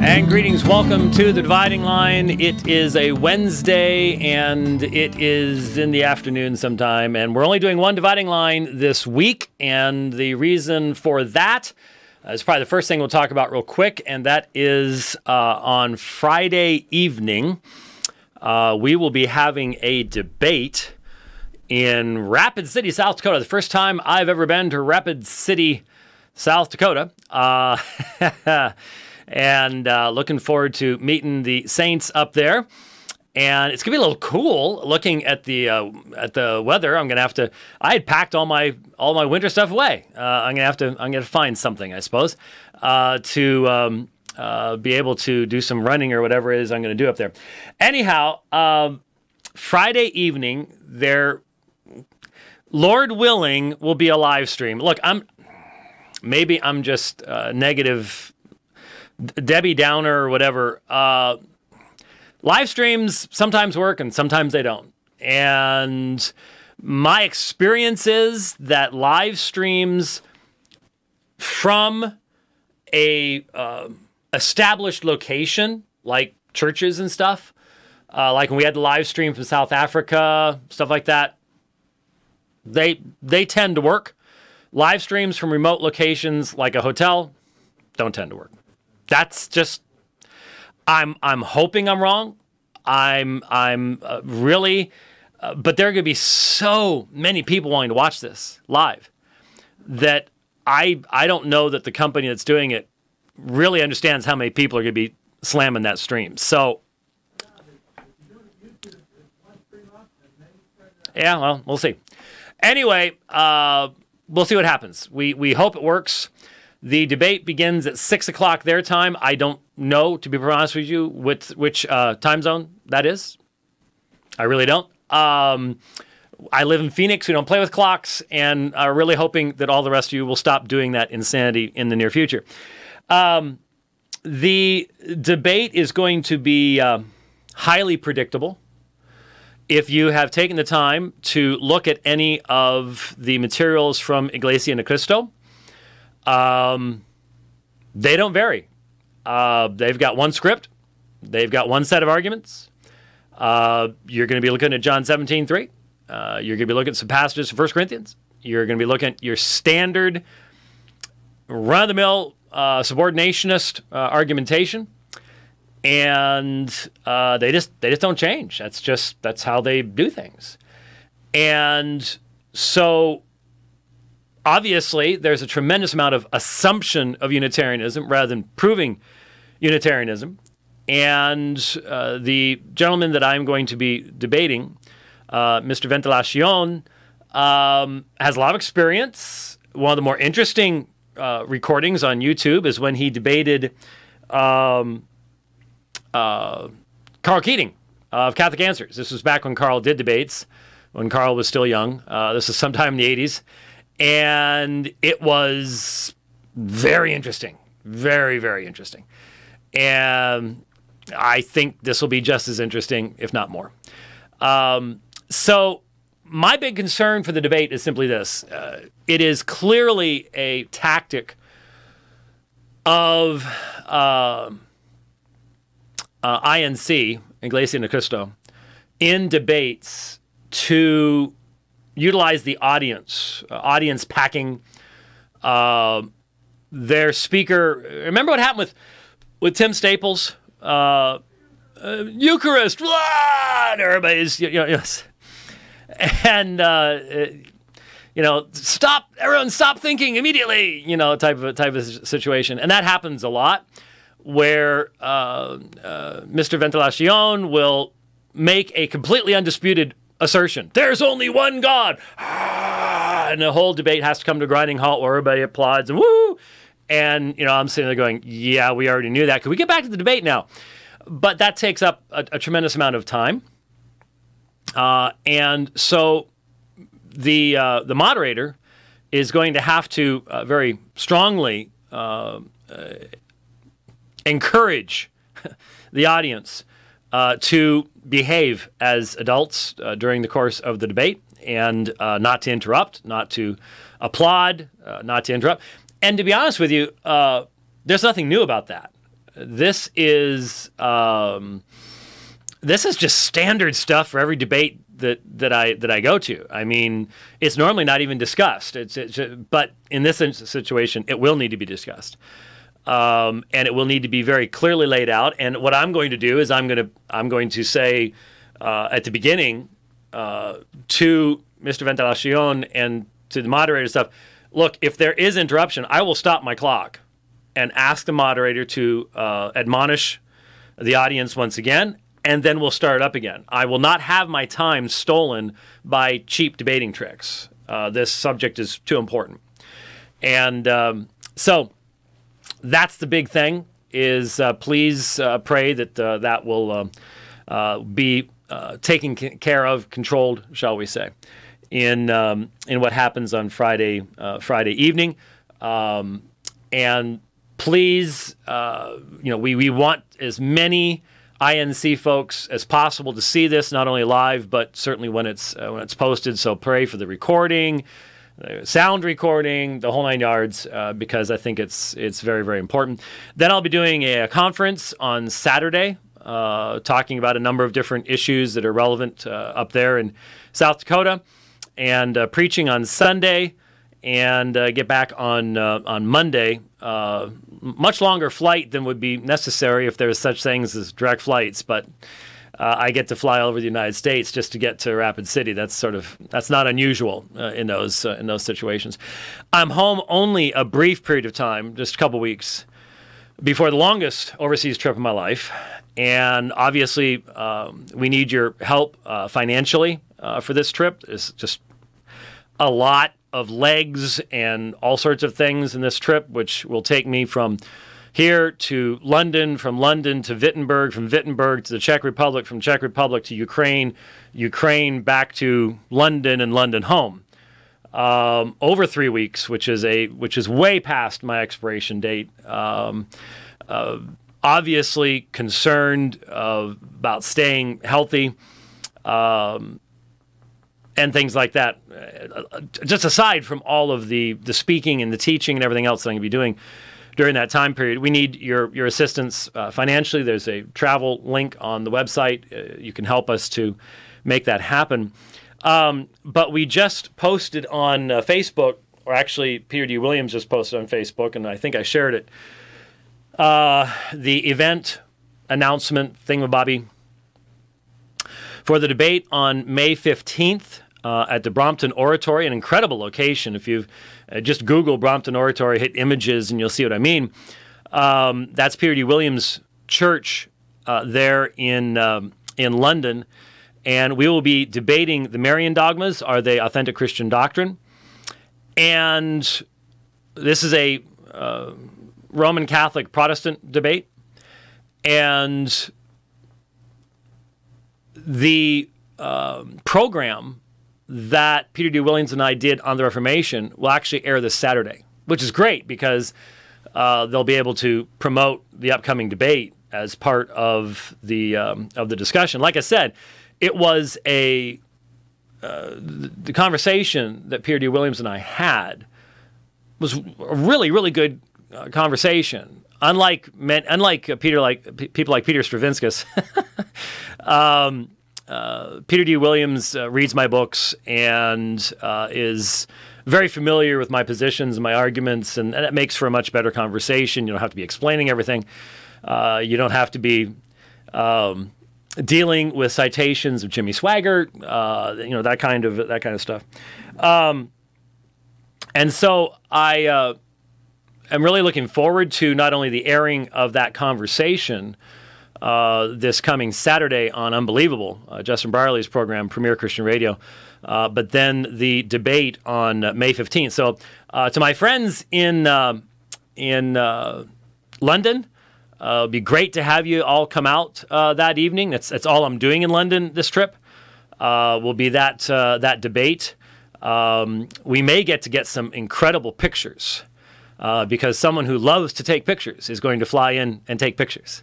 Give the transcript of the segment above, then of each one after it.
And greetings, welcome to The Dividing Line. It is a Wednesday and it is in the afternoon sometime, and we're only doing one Dividing Line this week, and the reason for that is probably the first thing we'll talk about real quick, and that is on Friday evening, we will be having a debate in Rapid City, South Dakota. The first time I've ever been to Rapid City, South Dakota. And looking forward to meeting the Saints up there. And it's gonna be a little cool looking at the weather. I'm gonna have to. I had packed all my winter stuff away. I'm gonna find something, I suppose, to be able to do some running or whatever it is I'm gonna do up there. Anyhow, Friday evening there, Lord willing, will be a live stream. Look, maybe I'm just negative Debbie Downer or whatever. Live streams sometimes work and sometimes they don't. And my experience is that live streams from a established location, like churches and stuff, like when we had the live stream from South Africa, stuff like that, they tend to work. Live streams from remote locations like a hotel don't tend to work. That's just, I'm hoping I'm wrong. I'm really, but there are going to be so many people wanting to watch this live that I don't know that the company that's doing it really understands how many people are going to be slamming that stream. So, yeah, well, we'll see. Anyway, we'll see what happens. We hope it works. The debate begins at 6 o'clock their time. I don't know, to be honest with you, which time zone that is. I really don't. I live in Phoenix. We don't play with clocks, and I'm really hoping that all the rest of you will stop doing that insanity in the near future. The debate is going to be highly predictable. If you have taken the time to look at any of the materials from Iglesia ni Cristo, they don't vary. They've got one script. They've got one set of arguments. You're going to be looking at John 17:3. You're going to be looking at some passages from 1 Corinthians. You're going to be looking at your standard run-of-the-mill subordinationist argumentation. And they just don't change. That's how they do things. And so obviously, there's a tremendous amount of assumption of Unitarianism rather than proving Unitarianism. And the gentleman that I'm going to be debating, Mr. Ventilacion, has a lot of experience. One of the more interesting recordings on YouTube is when he debated Carl Keating of Catholic Answers. This was back when Carl did debates, when Carl was still young. This is sometime in the 80s. And it was very interesting. Very, very interesting. And I think this will be just as interesting, if not more. So my big concern for the debate is simply this. It is clearly a tactic of INC, Iglesia ni Cristo, in debates to utilize the audience packing their speaker. Remember what happened with Tim Staples? Eucharist, blah, and everybody's, yes. And, everyone stop thinking immediately, type of situation. And that happens a lot where Mr. Ventilacion will make a completely undisputed assertion. There's only one God. And the whole debate has to come to a grinding halt where everybody applauds and woo. And, I'm sitting there going, yeah, we already knew that. Could we get back to the debate now? But that takes up a tremendous amount of time. And so the moderator is going to have to very strongly encourage the audience to behave as adults during the course of the debate and not to interrupt, not to applaud, not to interrupt. And to be honest with you, there's nothing new about that. This is just standard stuff for every debate that I go to. I mean, it's normally not even discussed. But in this situation, it will need to be discussed, and it will need to be very clearly laid out. And what I'm going to do is I'm going to say at the beginning to Mr. Ventilacion and to the moderator stuff, look, if there is interruption, I will stop my clock and ask the moderator to admonish the audience once again, and then we'll start it up again. I will not have my time stolen by cheap debating tricks. This subject is too important. And so that's the big thing, is please pray that that will be taken care of, controlled, shall we say, in what happens on Friday evening. And please, we want as many INC folks as possible to see this, not only live, but certainly when it's posted. So pray for the recording, the sound recording, the whole 9 yards, because I think it's very, very important. Then I'll be doing a conference on Saturday, talking about a number of different issues that are relevant up there in South Dakota, and preaching on Sunday, and get back on Monday. Much longer flight than would be necessary if there's such things as direct flights, but I get to fly all over the United States just to get to Rapid City. That's not unusual in those situations. I'm home only a brief period of time, just a couple weeks, before the longest overseas trip of my life. And obviously, we need your help financially for this trip. It's just a lot of legs and all sorts of things in this trip, which will take me from here to London, from London to Wittenberg, from Wittenberg to the Czech Republic, from Czech Republic to Ukraine, Ukraine back to London, and London home. Over 3 weeks, which is way past my expiration date. Obviously concerned about staying healthy, and things like that. Just aside from all of the speaking and the teaching and everything else that I'm going to be doing during that time period, we need your assistance financially. There's a travel link on the website. You can help us to make that happen. But we just posted on Facebook, or actually Peter D. Williams just posted on Facebook, and I think I shared it, the event announcement thingamabobby for the debate on May 15th at the Brompton Oratory, an incredible location. If you've just Google Brompton Oratory, hit images, and you'll see what I mean. That's Peter D. Williams' church there in London, and we will be debating the Marian dogmas. Are they authentic Christian doctrine? And this is a Roman Catholic Protestant debate, and the program that Peter D. Williams and I did on the Reformation will actually air this Saturday, which is great because they'll be able to promote the upcoming debate as part of the discussion. Like I said, it was the conversation that Peter D. Williams and I had was a really, really good conversation. Unlike people like Peter Stravinskas, Peter D. Williams reads my books and is very familiar with my positions and my arguments, and that makes for a much better conversation. You don't have to be explaining everything. You don't have to be dealing with citations of Jimmy Swaggart, that kind of stuff. And so I am really looking forward to not only the airing of that conversation this coming Saturday on Unbelievable, Justin Brierley's program, Premier Christian Radio, but then the debate on May 15th. So to my friends in London, it'd be great to have you all come out that evening. That's all I'm doing in London this trip. Will be that debate. We may get some incredible pictures because someone who loves to take pictures is going to fly in and take pictures.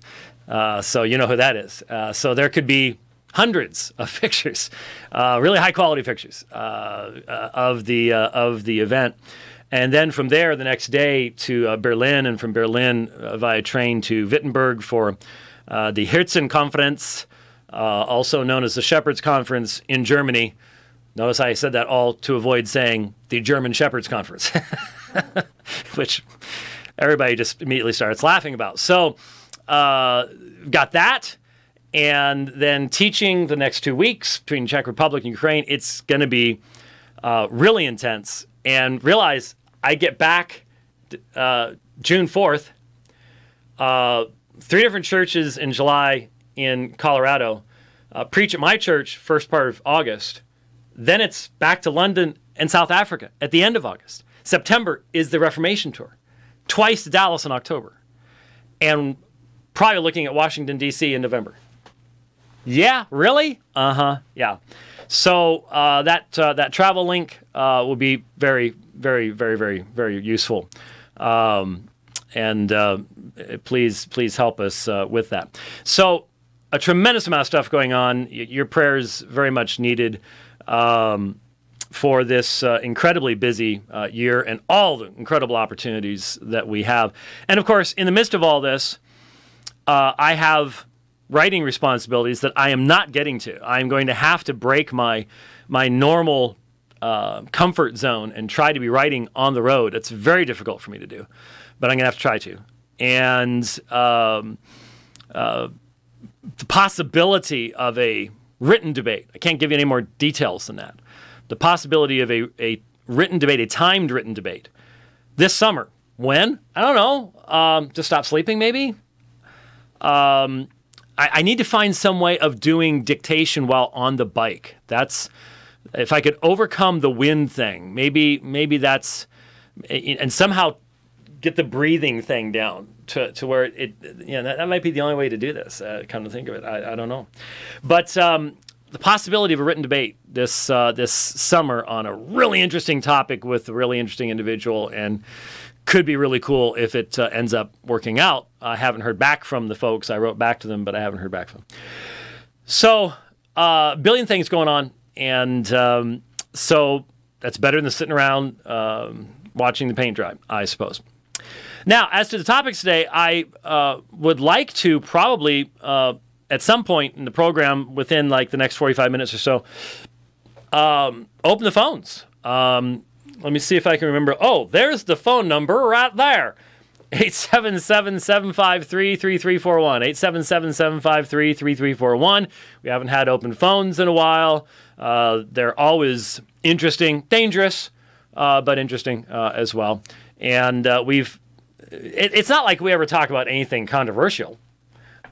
So you know who that is. So there could be hundreds of pictures, really high quality pictures of the event. And then from there, the next day to Berlin, and from Berlin via train to Wittenberg for the Hirzenkonferenz, also known as the Shepherds Conference in Germany. Notice I said that all to avoid saying the German Shepherds Conference, which everybody just immediately starts laughing about. So got that, and then teaching the next 2 weeks between Czech Republic and Ukraine. It's going to be really intense. And realize I get back June 4th, 3 different churches in July in Colorado, preach at my church first part of August. Then it's back to London and South Africa at the end of August. September is the Reformation Tour. Twice to Dallas in October. And probably looking at Washington, D.C. in November. Yeah, really? Uh-huh, yeah. So that travel link will be very, very, very, very, very useful. Please help us with that. So a tremendous amount of stuff going on. Your prayers very much needed for this incredibly busy year and all the incredible opportunities that we have. And of course, in the midst of all this, I have writing responsibilities that I am not getting to. I'm going to have to break my normal comfort zone and try to be writing on the road. It's very difficult for me to do, but I'm going to have to try to. And the possibility of a written debate, I can't give you any more details than that. The possibility of a written debate, a timed written debate this summer. When? I don't know. To stop sleeping, maybe? I need to find some way of doing dictation while on the bike. That's, if I could overcome the wind thing, maybe that's, and somehow get the breathing thing down to where that might be the only way to do this. Come to think of it, I don't know. But the possibility of a written debate this summer on a really interesting topic with a really interesting individual, and could be really cool if it ends up working out. I haven't heard back from the folks. I wrote back to them, but I haven't heard back from them. So, a billion things going on. And so that's better than sitting around watching the paint dry, I suppose. Now, as to the topics today, I would like to probably, at some point in the program, within like the next 45 minutes or so, open the phones. Let me see if I can remember. Oh, there's the phone number right there. 877-753-3341. 877-753-3341. We haven't had open phones in a while. They're always interesting, dangerous, but interesting as well. And it's not like we ever talk about anything controversial.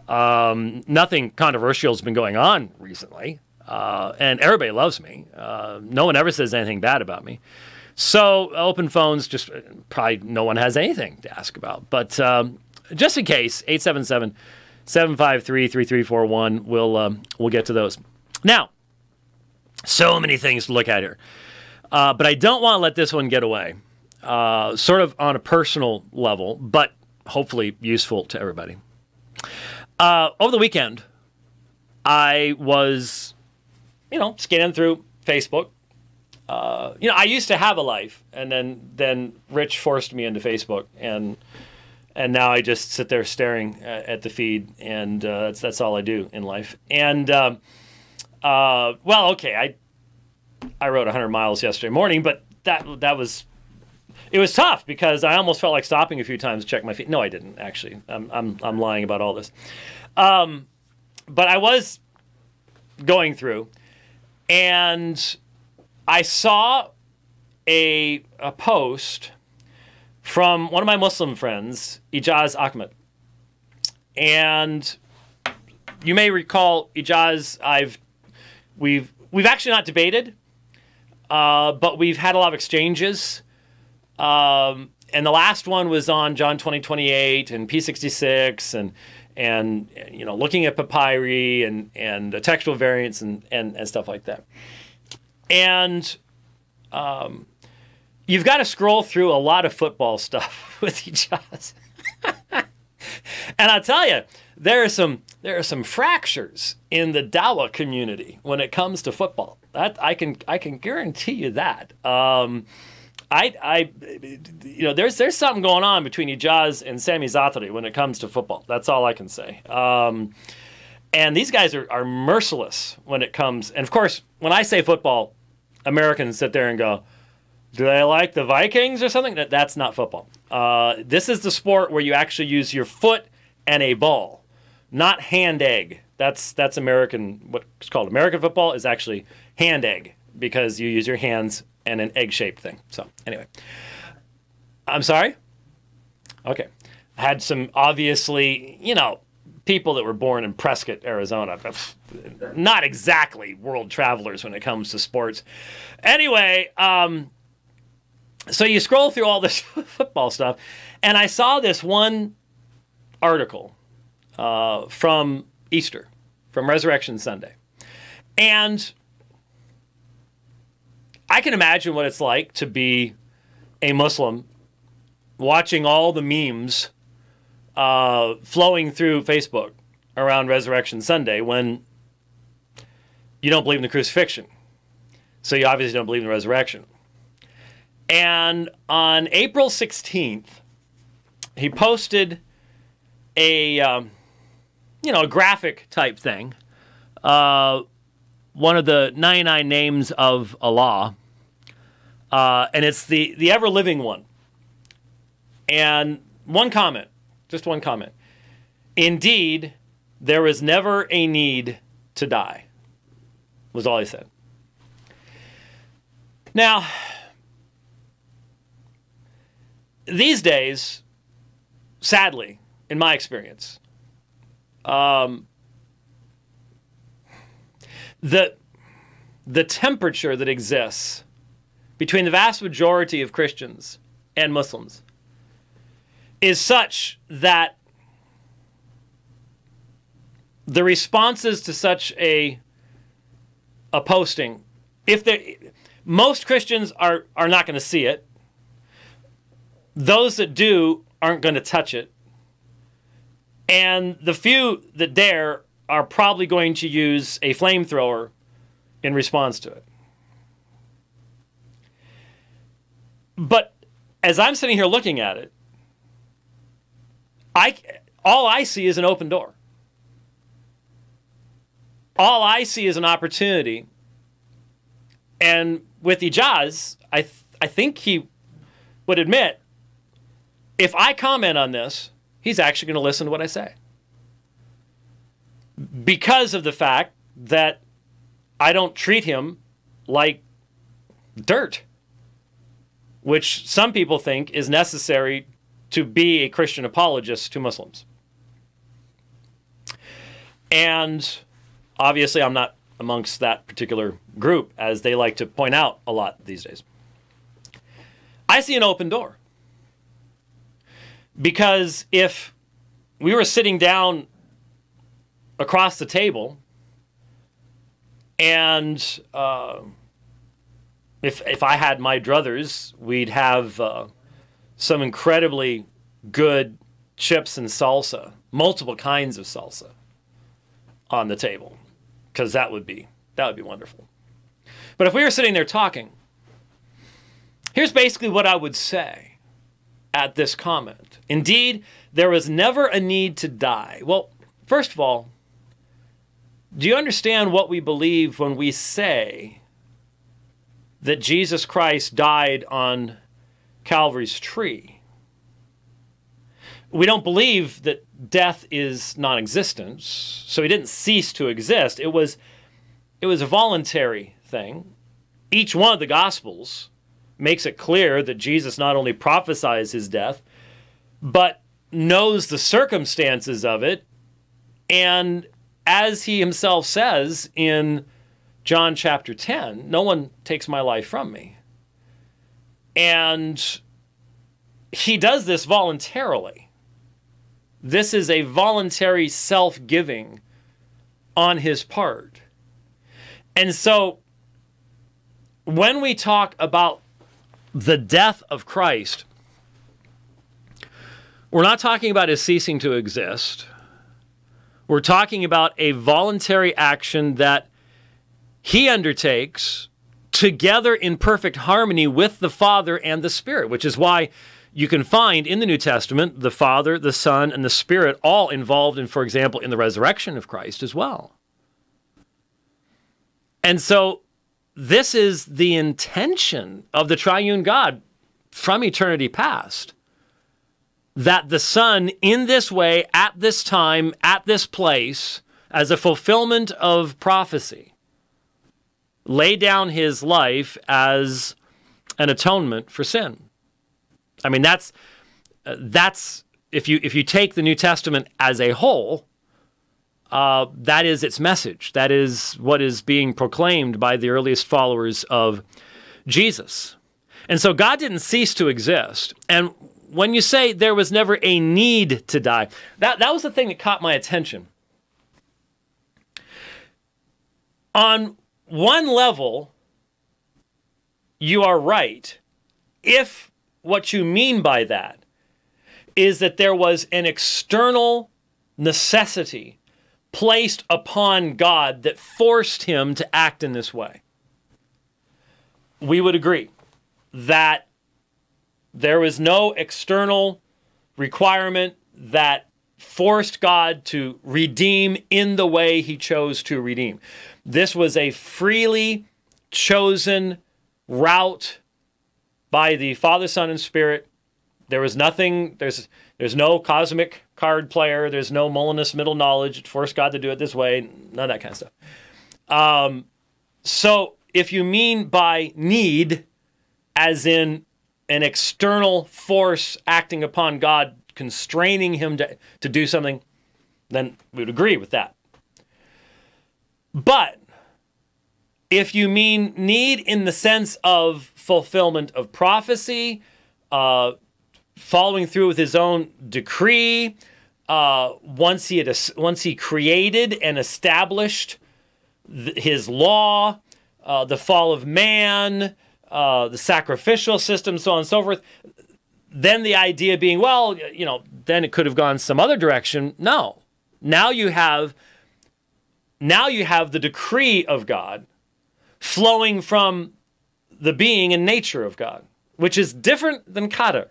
Nothing controversial has been going on recently. And everybody loves me. No one ever says anything bad about me. So open phones, just probably no one has anything to ask about. But just in case, 877-753-3341, we'll get to those. Now, so many things to look at here. But I don't want to let this one get away. Sort of on a personal level, but hopefully useful to everybody. Over the weekend, I was, scanning through Facebook. I used to have a life, and then Rich forced me into Facebook, and now I just sit there staring at the feed, and that's all I do in life. And well, okay, I rode 100 miles yesterday morning, but it was tough because I almost felt like stopping a few times to check my feed. No, I didn't actually. I'm lying about all this, but I was going through, and I saw a post from one of my Muslim friends, Ijaz Ahmad. And you may recall Ijaz, we've actually not debated, but we've had a lot of exchanges. And the last one was on John 20:28 and P66 and looking at papyri and textual variants and stuff like that. And you've got to scroll through a lot of football stuff with each other. And I'll tell you, there are some fractures in the Dawa community when it comes to football. That I can guarantee you that. There's something going on between Ijaz and Sami Zaatari when it comes to football. That's all I can say. And these guys are merciless when it comes. And of course, when I say football, Americans sit there and go, "Do they like the Vikings or something?" That's not football. This is the sport where you actually use your foot and a ball, not hand egg. That's American. What's called American football is actually hand egg because you use your hands and an egg-shaped thing. So anyway, I'm sorry. Okay, I had some obviously, people that were born in Prescott, Arizona. Not exactly world travelers when it comes to sports. Anyway, so you scroll through all this football stuff, and I saw this one article from Easter, from Resurrection Sunday. And I can imagine what it's like to be a Muslim watching all the memes flowing through Facebook around Resurrection Sunday when you don't believe in the crucifixion. So you obviously don't believe in the resurrection. And on April 16th, he posted a graphic type thing, one of the 99 names of Allah, and it's the ever-living one. And one comment, just one comment. Indeed, there is never a need to die, was all he said. Now, these days, sadly, in my experience, the temperature that exists between the vast majority of Christians and Muslims is such that the responses to such a posting, most Christians are not going to see it. Those that do aren't going to touch it. And the few that dare are probably going to use a flamethrower in response to it. But as I'm sitting here looking at it, all I see is an open door. All I see is an opportunity. And with Ijaz, I think he would admit, if I comment on this, he's actually going to listen to what I say. Because of the fact that I don't treat him like dirt, which some people think is necessary to be a Christian apologist to Muslims. And obviously I'm not amongst that particular group, as they like to point out a lot these days. I see an open door. Because if we were sitting down across the table and if I had my druthers, we'd have some incredibly good chips and salsa, multiple kinds of salsa on the table, because that would be wonderful. But if we were sitting there talking, here's basically what I would say at this comment. Indeed, there was never a need to die. Well, first of all, do you understand what we believe when we say that Jesus Christ died on Calvary's tree? We don't believe that death is non-existent, so he didn't cease to exist. It was a voluntary thing. Each one of the Gospels makes it clear that Jesus not only prophesies his death, but knows the circumstances of it. And as he himself says in John chapter 10, no one takes my life from me. And he does this voluntarily. This is a voluntary self-giving on his part. And so when we talk about the death of Christ, we're not talking about his ceasing to exist. We're talking about a voluntary action that he undertakes together in perfect harmony with the Father and the Spirit, which is why you can find in the New Testament the Father, the Son, and the Spirit all involved in, for example, in the resurrection of Christ as well. And so this is the intention of the triune God from eternity past, that the Son in this way, at this time, at this place, as a fulfillment of prophecy, lay down his life as an atonement for sin. I mean, that's if you take the New Testament as a whole, that is its message. That is what is being proclaimed by the earliest followers of Jesus. And so God didn't cease to exist. And when you say there was never a need to die, that was the thing that caught my attention. On one level, you are right if what you mean by that is that there was an external necessity placed upon God that forced him to act in this way. We would agree that there was no external requirement that forced God to redeem in the way he chose to redeem. This was a freely chosen route by the Father, Son, and Spirit. There was nothing, there's no cosmic card player, there's no Molinist middle knowledge, force God to do it this way, none of that kind of stuff. So if you mean by need, as in an external force acting upon God, constraining him to do something, then we would agree with that. But if you mean need in the sense of fulfillment of prophecy, following through with his own decree, once he created and established his law, the fall of man, the sacrificial system, so on and so forth, then the idea being, well, then it could have gone some other direction. No. Now you have the decree of God flowing from the being and nature of God, which is different than Qadar.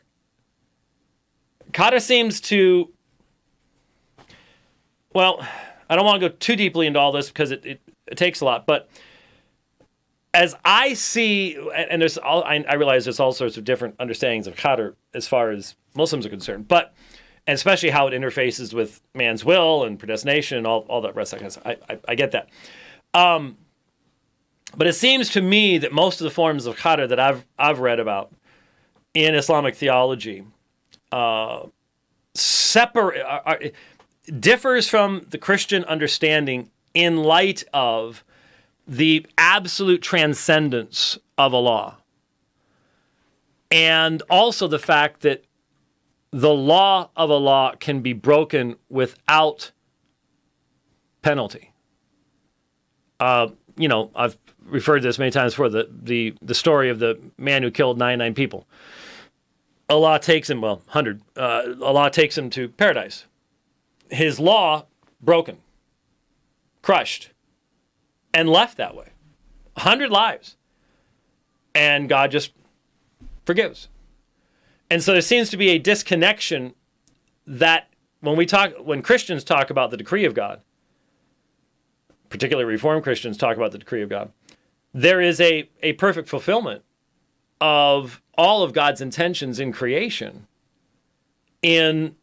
Qadar seems to, well, I don't want to go too deeply into all this because it takes a lot, but as I see, and I realize there's all sorts of different understandings of Qadar as far as Muslims are concerned, but and especially how it interfaces with man's will and predestination and all that rest of that kind of stuff. I get that. But it seems to me that most of the forms of Qadar that I've read about in Islamic theology differs from the Christian understanding in light of the absolute transcendence of Allah, and also the fact that the law of Allah can be broken without penalty. I've referred to this many times before, the story of the man who killed 99 people. Allah takes him, 100. Allah takes him to paradise. His law broken, crushed, and left that way. 100 lives. And God just forgives. And so there seems to be a disconnection that when Christians talk about the decree of God, particularly Reformed Christians talk about the decree of God, there is a perfect fulfillment of all of God's intentions in creation in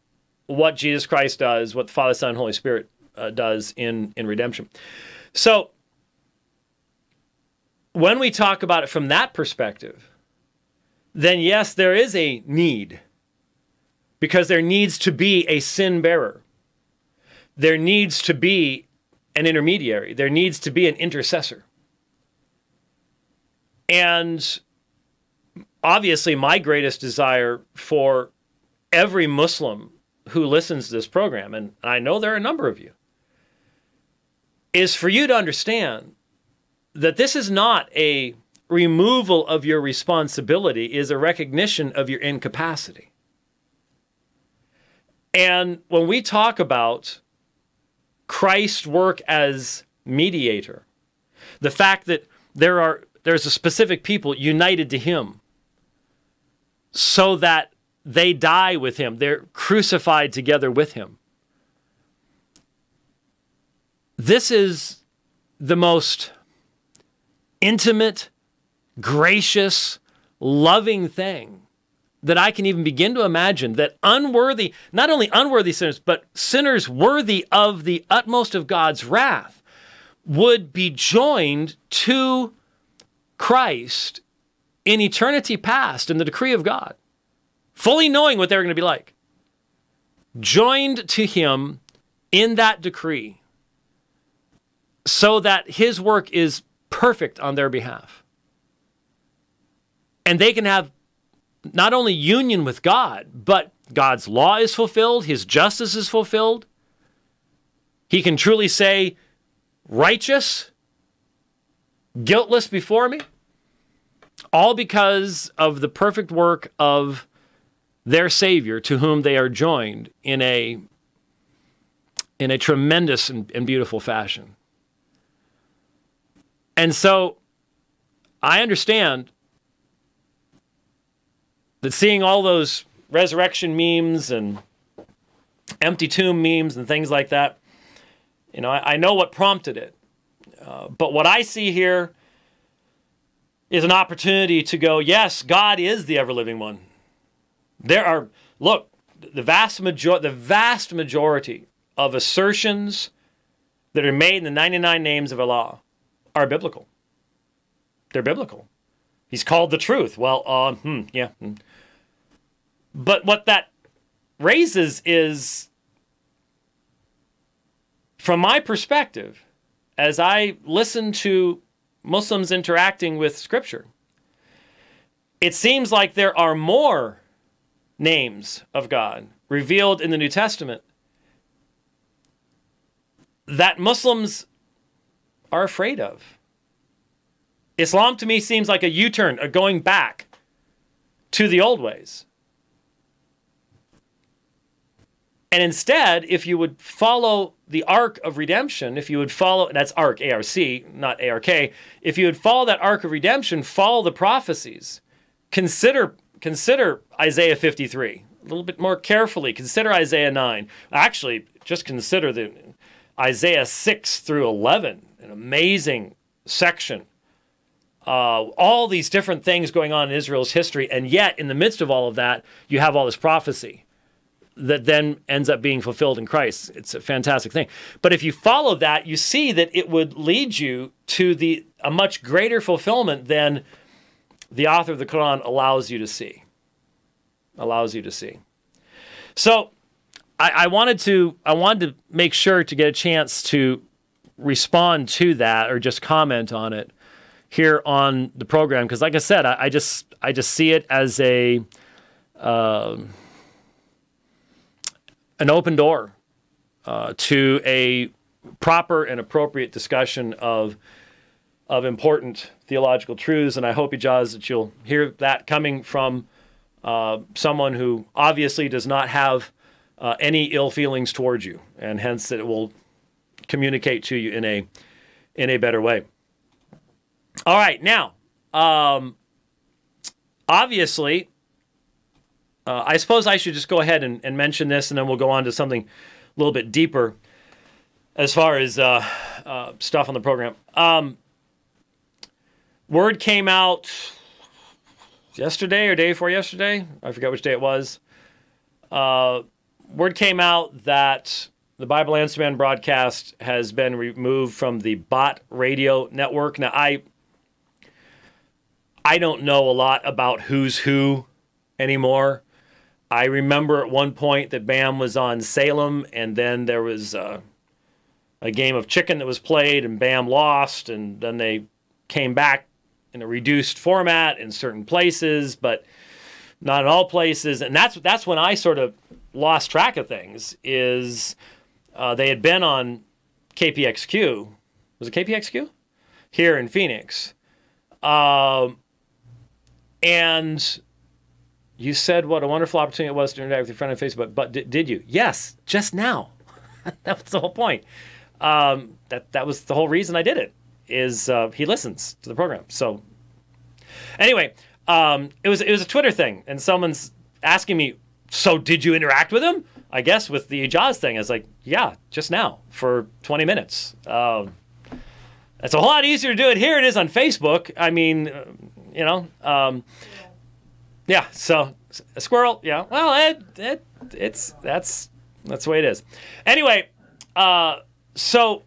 what Jesus Christ does, what the Father, Son, and Holy Spirit does in redemption. So when we talk about it from that perspective, then yes, there is a need, because there needs to be a sin bearer. There needs to be an intermediary. There needs to be an intercessor. And obviously my greatest desire for every Muslim who listens to this program, and I know there are a number of you, is for you to understand that this is not a removal of your responsibility, is a recognition of your incapacity. And when we talk about Christ's work as mediator, the fact that there's a specific people united to him so that they die with him. They're crucified together with him. This is the most intimate, gracious, loving thing that I can even begin to imagine, that unworthy, not only unworthy sinners, but sinners worthy of the utmost of God's wrath would be joined to Christ in eternity past in the decree of God, fully knowing what they're going to be like, joined to him in that decree so that his work is perfect on their behalf. And they can have not only union with God, but God's law is fulfilled, his justice is fulfilled. He can truly say, righteous, guiltless before me, all because of the perfect work of their Savior, to whom they are joined in a tremendous and beautiful fashion. And so I understand that seeing all those resurrection memes and empty tomb memes and things like that, you know, I know what prompted it. But what I see here is an opportunity to go, yes, God is the ever-living one. There are, look, the vast majority of assertions that are made in the 99 names of Allah are biblical. They're biblical. He's called the truth. Well, yeah. But what that raises is, from my perspective, as I listen to Muslims interacting with Scripture, it seems like there are more names of God revealed in the New Testament that Muslims are afraid of. Islam to me seems like a U-turn, a going back to the old ways. And instead, if you would follow the arc of redemption, if you would follow, that's arc, A-R-C, not A-R-K, if you would follow that arc of redemption, follow the prophecies, consider Isaiah 53 a little bit more carefully, consider Isaiah 9. Actually, just consider the Isaiah 6 through 11, an amazing section. All these different things going on in Israel's history, and yet in the midst of all of that, you have all this prophecy that then ends up being fulfilled in Christ. It's a fantastic thing. But if you follow that, you see that it would lead you to a much greater fulfillment than the author of the Quran allows you to see. So I wanted to make sure to get a chance to respond to that or just comment on it here on the program, because like I said, I just see it as an open door to a proper and appropriate discussion of important theological truths. And I hope, Ijaz, that you'll hear that coming from someone who obviously does not have any ill feelings towards you, and hence that it will communicate to you in a better way. All right, now, obviously, I suppose I should just go ahead and mention this, and then we'll go on to something a little bit deeper as far as stuff on the program. Word came out yesterday or day before yesterday. I forget which day it was. Word came out that the Bible Answer Man broadcast has been removed from the Bot Radio Network. Now, I don't know a lot about who's who anymore. I remember at one point that Bam was on Salem, and then there was a game of chicken that was played, and Bam lost, and then they came back in a reduced format in certain places, but not in all places. And that's when I sort of lost track of things, is they had been on KPXQ. Was it KPXQ? Here in Phoenix. And you said what a wonderful opportunity it was to interact with your friend on Facebook, but did you? Yes, just now. That was the whole point. That was the whole reason I did it, is he listens to the program. So Anyway, it was a Twitter thing, and someone's asking me, so did you interact with him? I guess with the Ijaz thing. I was like, yeah, just now for 20 minutes. It's a whole lot easier to do it here than it is on Facebook. I mean, you know, yeah. So a squirrel, yeah. Well, that's the way it is. Anyway, so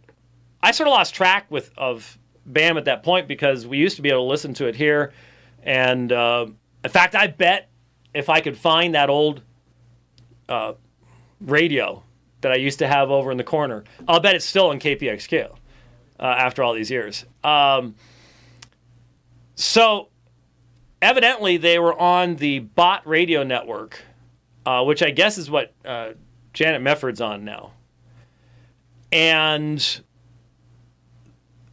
I sort of lost track of BAM at that point because we used to be able to listen to it here, and in fact, I bet if I could find that old radio that I used to have over in the corner, I'll bet it's still on KPXQ after all these years. So evidently they were on the bot radio network, which I guess is what Janet Mefford's on now. And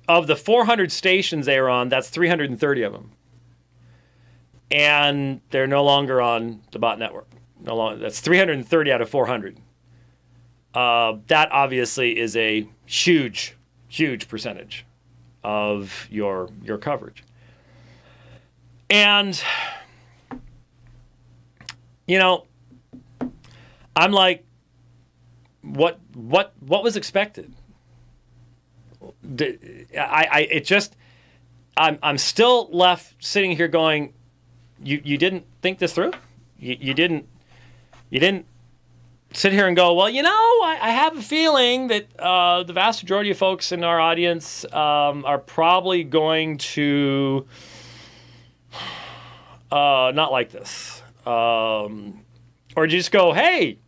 of the 400 stations they were on, that's 330 of them. And they're no longer on the bot network. No longer. That's 330 out of 400. That obviously is a huge, huge percentage of your coverage. And, you know, I'm like, what was expected? I'm still left sitting here going, you didn't think this through? You didn't sit here and go, well, you know, I have a feeling that the vast majority of folks in our audience are probably going to not like this. Or just go, hey,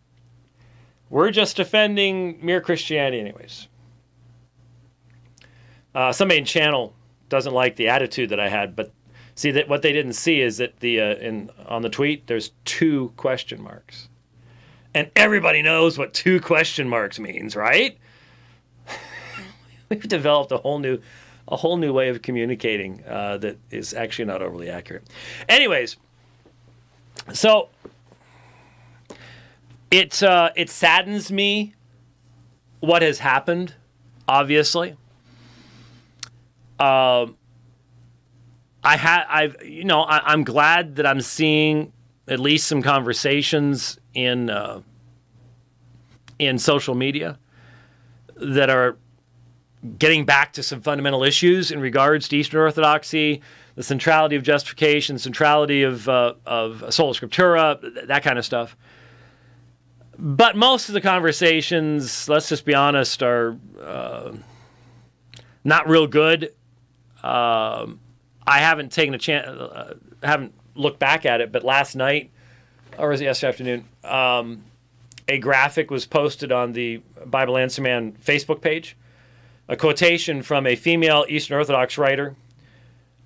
we're just defending mere Christianity anyways. Somebody in channel doesn't like the attitude that I had, but see, that what they didn't see is that on the tweet, there's 2 question marks. And everybody knows what 2 question marks means, right? We've developed a whole new way of communicating that is actually not overly accurate. Anyways, so it saddens me what has happened, obviously. I'm glad that I'm seeing at least some conversations in social media that are getting back to some fundamental issues in regards to Eastern Orthodoxy, the centrality of justification, centrality of sola scriptura, that kind of stuff. But most of the conversations, let's just be honest, are not real good. I haven't taken a chance, haven't looked back at it, but last night, or was it yesterday afternoon, a graphic was posted on the Bible Answer Man Facebook page, a quotation from a female Eastern Orthodox writer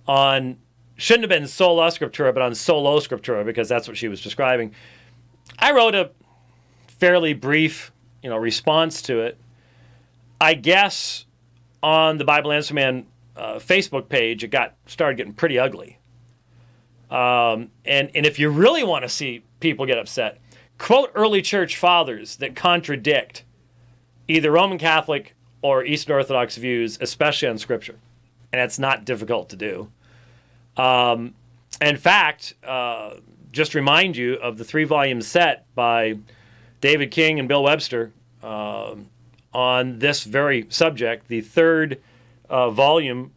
on, shouldn't have been sola scriptura, but on solo scriptura, because that's what she was describing. I wrote a fairly brief, response to it. I guess on the Bible Answer Man Facebook page, it started getting pretty ugly. And if you really want to see people get upset, quote early church fathers that contradict either Roman Catholic or Eastern Orthodox views, especially on Scripture. And that's not difficult to do. In fact, just remind you of the 3-volume set by David King and Bill Webster on this very subject. The 3rd volume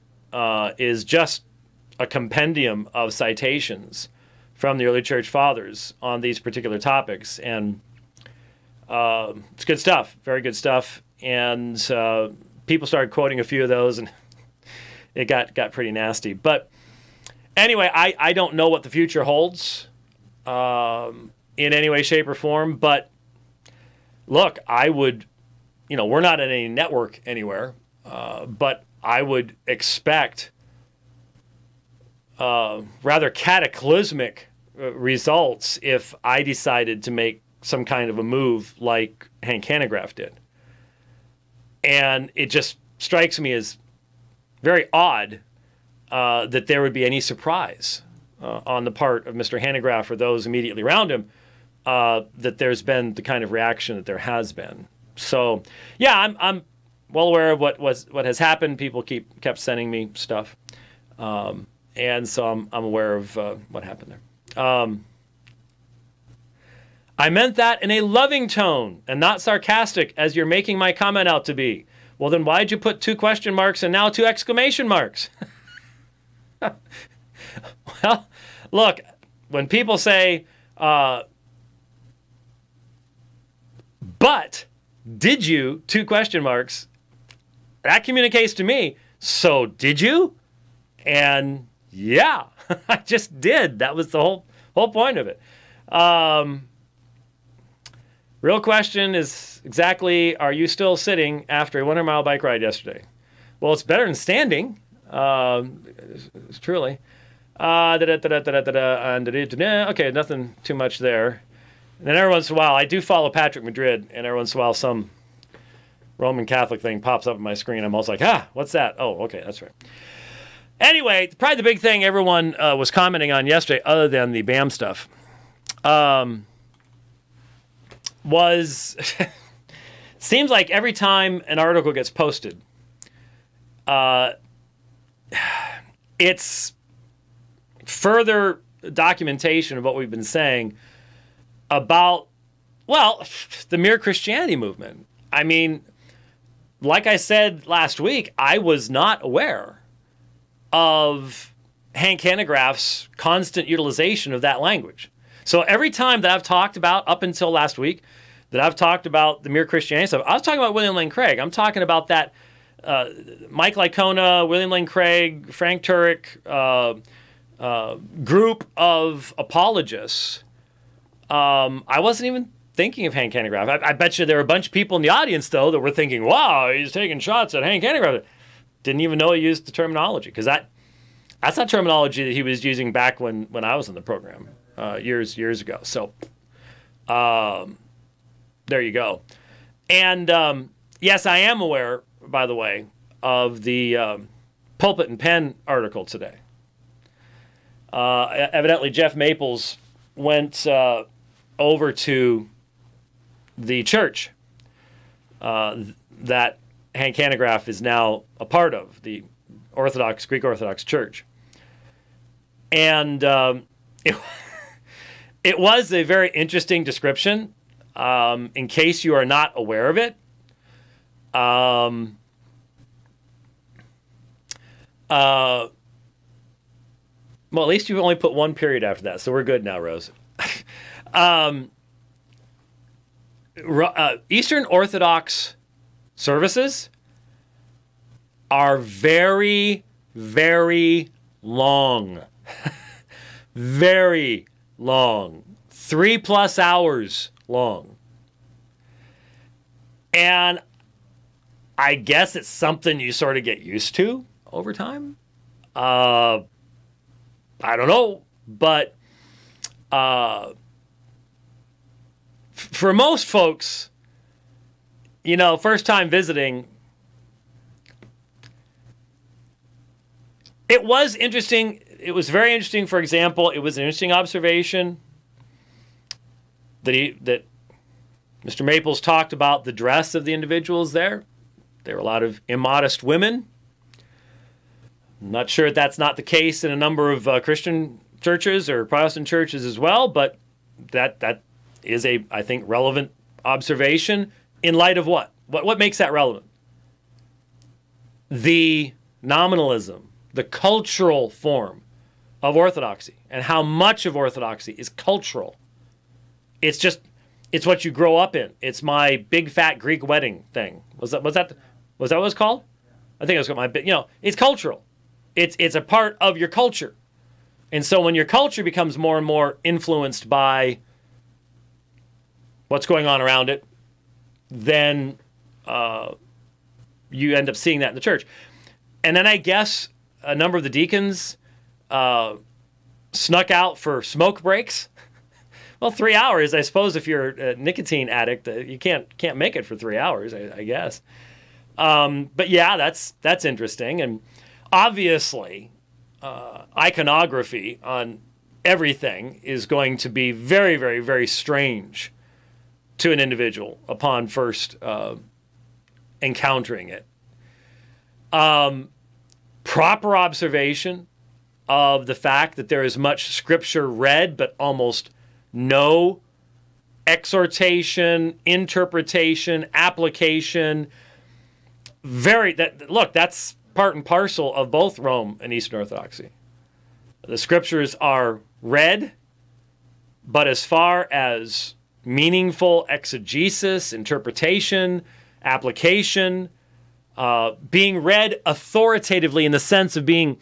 is just a compendium of citations from the early church fathers on these particular topics. And it's good stuff, very good stuff. And people started quoting a few of those, and it got pretty nasty. But anyway, I don't know what the future holds in any way, shape, or form. But look, I would, we're not in any network anywhere, but I would expect rather cataclysmic results if I decided to make some kind of a move like Hank Hanegraaff did. And it just strikes me as very odd that there would be any surprise on the part of Mr. Hanegraaff or those immediately around him that there's been the kind of reaction that there has been. So, yeah, I'm well aware of what has happened. People kept sending me stuff. And so I'm aware of what happened there. I meant that in a loving tone and not sarcastic as you're making my comment out to be. Well, then why'd you put 2 question marks and now 2 exclamation marks? Well, look, when people say, but did you, 2 question marks, that communicates to me, so did you? And yeah, I just did. That was the whole point of it. Real question is exactly, are you still sitting after a 100-mile bike ride yesterday? Well, it's better than standing, truly. Okay, nothing too much there. And then every once in a while, I do follow Patrick Madrid, and every once in a while some Roman Catholic thing pops up on my screen. I'm always like, what's that? Oh, okay, that's right. Anyway, probably the big thing everyone was commenting on yesterday, other than the BAM stuff, was seems like every time an article gets posted, it's further documentation of what we've been saying about, well, the Mere Christianity movement. I mean, like I said last week, I was not aware of Hank Hanegraaff's constant utilization of that language. So every time that I've talked about, up until last week, that I've talked about the Mere Christianity stuff, I was talking about William Lane Craig. I'm talking about that Mike Licona, William Lane Craig, Frank Turek group of apologists. I wasn't even thinking of Hank Hanegraaff. I bet you there were a bunch of people in the audience, though, that were thinking, wow, he's taking shots at Hank Hanegraaff. Didn't even know he used the terminology, because that's not terminology that he was using back when I was in the program years ago. So there you go. And yes, I am aware, by the way, of the Pulpit and Pen article today. Evidently, Jeff Maples went over to the church that Hank Hanegraaff is now a part of, the Greek Orthodox Church. And it was a very interesting description. In case you are not aware of it, well, at least you've only put 1 period after that, so we're good now, Rose. Eastern Orthodox services are very, very long. Very long. 3+ hours long. And I guess it's something you sort of get used to over time. I don't know, but for most folks, you know, first time visiting, it was interesting. It was very interesting. For example, it was an interesting observation that Mr. Maples talked about the dress of the individuals there. There were a lot of immodest women. I'm not sure that's not the case in a number of Christian churches or Protestant churches as well, but that is a, I think, relevant observation in light of what? What makes that relevant? The nominalism, the cultural form of orthodoxy, and how much of orthodoxy is cultural. It's what you grow up in. It's my big fat Greek wedding thing. Was that what it's called? I think it was my big, it's cultural. It's a part of your culture. And so when your culture becomes more and more influenced by what's going on around it, then you end up seeing that in the church. And then I guess a number of the deacons snuck out for smoke breaks. Well, 3 hours, I suppose, if you're a nicotine addict, you can't make it for 3 hours, I guess. But yeah, that's interesting. And obviously, iconography on everything is going to be very, very, very strange to an individual upon first encountering it. Proper observation of the fact that there is much scripture read, but almost no exhortation, interpretation, application. Look, that's part and parcel of both Rome and Eastern Orthodoxy. The scriptures are read, but as far as meaningful exegesis, interpretation, application, being read authoritatively in the sense of being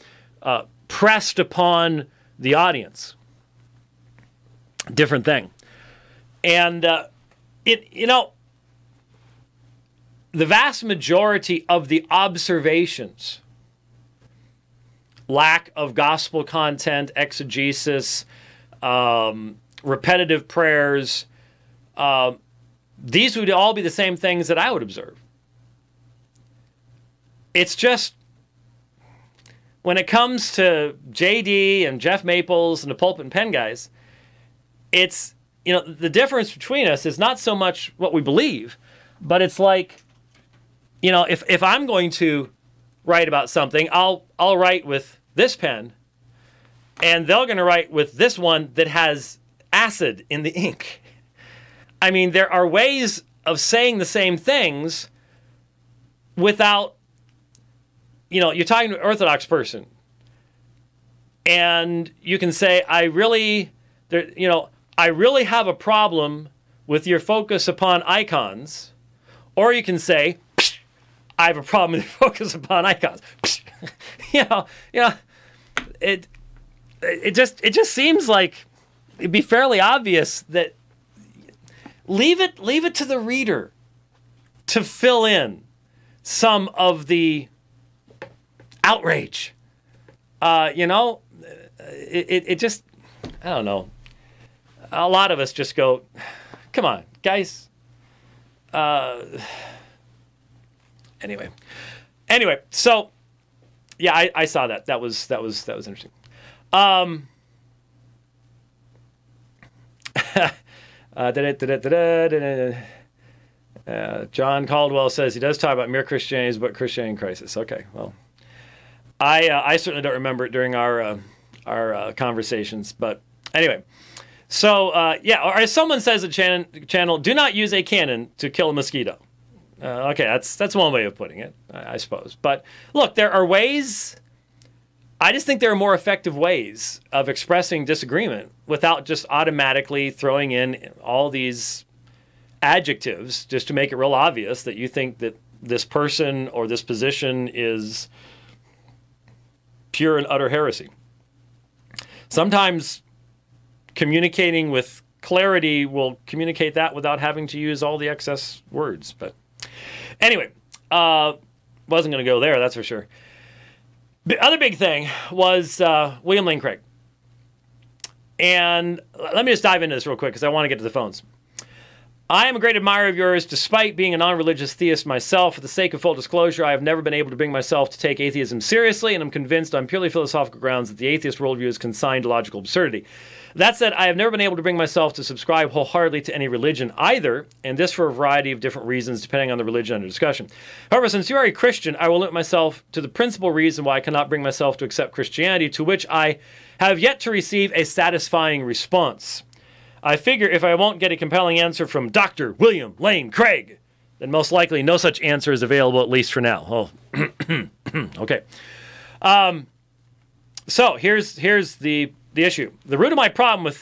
pressed upon the audience, different thing. And the vast majority of the observations, lack of gospel content, exegesis, repetitive prayers, these would all be the same things that I would observe. It's just, when it comes to JD and Jeff Maples and the Pulpit and Pen guys, it's, the difference between us is not so much what we believe, but it's like, if I'm going to write about something, I'll write with this pen, and they're going to write with this one that has acid in the ink. I mean, there are ways of saying the same things without, you're talking to an Orthodox person, and you can say, I really have a problem with your focus upon icons, or you can say, I have a problem with your focus upon icons. It just seems like it'd be fairly obvious that leave it to the reader to fill in some of the outrage. It just, I don't know. A lot of us just go, come on, guys. Anyway, so yeah, I saw that. That was interesting. John Caldwell says he does talk about mere Christianity, but Christianity in crisis. Okay, well, I certainly don't remember it during our conversations, but anyway. So yeah, or as someone says at channel, do not use a cannon to kill a mosquito. Okay, that's one way of putting it, I suppose. But look, there are ways. I just think there are more effective ways of expressing disagreement without just automatically throwing in all these adjectives just to make it real obvious that you think that this person or this position is pure and utter heresy. Sometimes communicating with clarity will communicate that without having to use all the excess words. But anyway, wasn't going to go there, that's for sure. The other big thing was William Lane Craig. And let me just dive into this real quick because I want to get to the phones. I am a great admirer of yours, despite being a non-religious theist myself. For the sake of full disclosure, I have never been able to bring myself to take atheism seriously, and I'm convinced on purely philosophical grounds that the atheist worldview is consigned to logical absurdity. That said, I have never been able to bring myself to subscribe wholeheartedly to any religion either, and this for a variety of different reasons depending on the religion under discussion. However, since you are a Christian, I will limit myself to the principal reason why I cannot bring myself to accept Christianity, to which I have yet to receive a satisfying response. I figure if I won't get a compelling answer from Dr. William Lane Craig, then most likely no such answer is available, at least for now. Oh, okay. So here's the issue. The root of my problem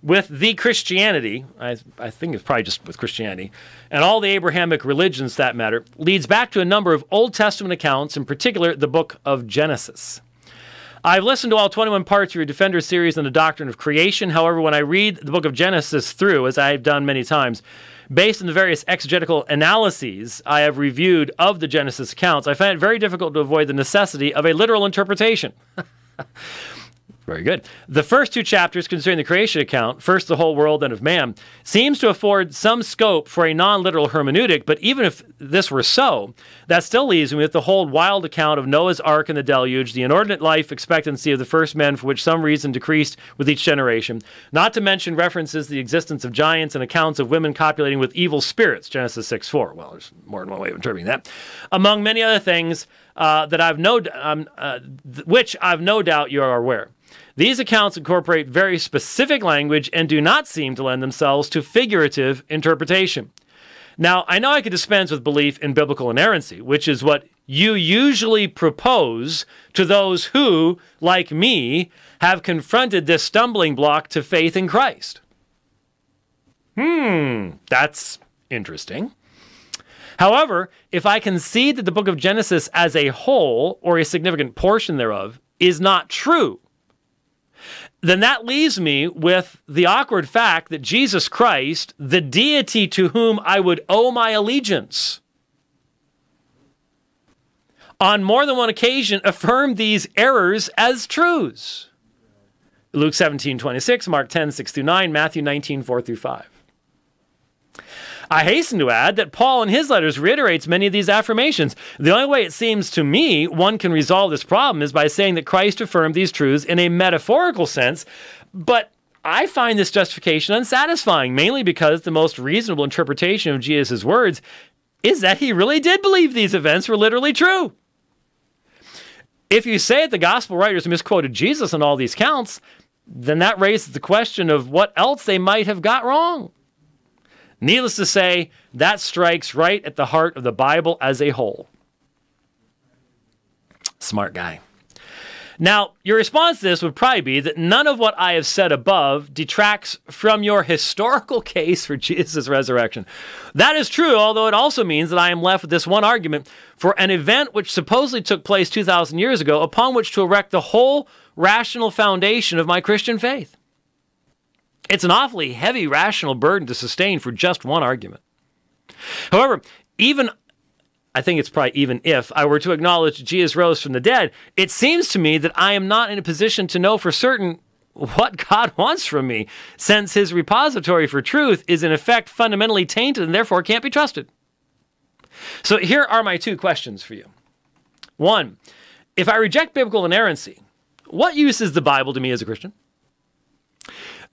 with the Christianity, I think it's probably just with Christianity, and all the Abrahamic religions, that matter, leads back to a number of Old Testament accounts, in particular the book of Genesis. I've listened to all 21 parts of your Defender series on the doctrine of creation. However, when I read the book of Genesis through, as I've done many times, based on the various exegetical analyses I have reviewed of the Genesis accounts, I find it very difficult to avoid the necessity of a literal interpretation. Very good. The first two chapters concerning the creation account, first the whole world, then of man, seems to afford some scope for a non-literal hermeneutic, but even if this were so, that still leaves me with the whole wild account of Noah's ark and the deluge, the inordinate life expectancy of the first men for which some reason decreased with each generation, not to mention references to the existence of giants and accounts of women copulating with evil spirits, Genesis 6:4. Well, there's more than one way of interpreting that. Among many other things which I've no doubt you are aware. These accounts incorporate very specific language and do not seem to lend themselves to figurative interpretation. Now, I know I could dispense with belief in biblical inerrancy, which is what you usually propose to those who, like me, have confronted this stumbling block to faith in Christ. That's interesting. However, if I concede that the book of Genesis as a whole, or a significant portion thereof, is not true, then that leaves me with the awkward fact that Jesus Christ, the deity to whom I would owe my allegiance, on more than one occasion affirmed these errors as truths. Luke 17:26, Mark 10:6-9, Matthew 19:4-5. I hasten to add that Paul in his letters reiterates many of these affirmations. The only way it seems to me one can resolve this problem is by saying that Christ affirmed these truths in a metaphorical sense, but I find this justification unsatisfying, mainly because the most reasonable interpretation of Jesus' words is that he really did believe these events were literally true. If you say that the gospel writers misquoted Jesus on all these counts, then that raises the question of what else they might have got wrong. Needless to say, that strikes right at the heart of the Bible as a whole. Smart guy. Now, your response to this would probably be that none of what I have said above detracts from your historical case for Jesus' resurrection. That is true, although it also means that I am left with this one argument for an event which supposedly took place 2,000 years ago, upon which to erect the whole rational foundation of my Christian faith. It's an awfully heavy rational burden to sustain for just one argument. However, I think it's probably even if I were to acknowledge Jesus rose from the dead, it seems to me that I am not in a position to know for certain what God wants from me, since his repository for truth is in effect fundamentally tainted and therefore can't be trusted. So here are my two questions for you. One, if I reject biblical inerrancy, what use is the Bible to me as a Christian?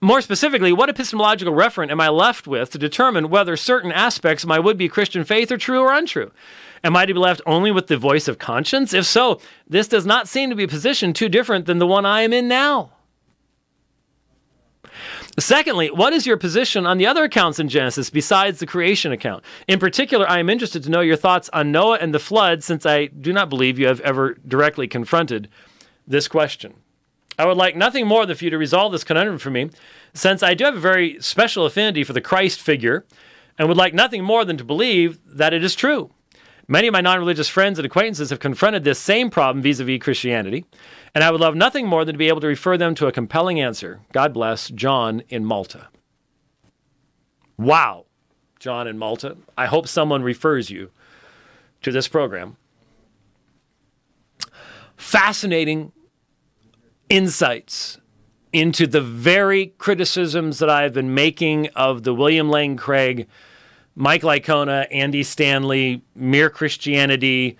More specifically, what epistemological referent am I left with to determine whether certain aspects of my would-be Christian faith are true or untrue? Am I to be left only with the voice of conscience? If so, this does not seem to be a position too different than the one I am in now. Secondly, what is your position on the other accounts in Genesis besides the creation account? In particular, I am interested to know your thoughts on Noah and the flood, since I do not believe you have ever directly confronted this question. I would like nothing more than for you to resolve this conundrum for me, since I do have a very special affinity for the Christ figure, and would like nothing more than to believe that it is true. Many of my non-religious friends and acquaintances have confronted this same problem vis-a-vis Christianity, and I would love nothing more than to be able to refer them to a compelling answer. God bless, John in Malta. Wow, John in Malta. I hope someone refers you to this program. Fascinating insights into the very criticisms that I've been making of the William Lane Craig, Mike Licona, Andy Stanley, Mere Christianity.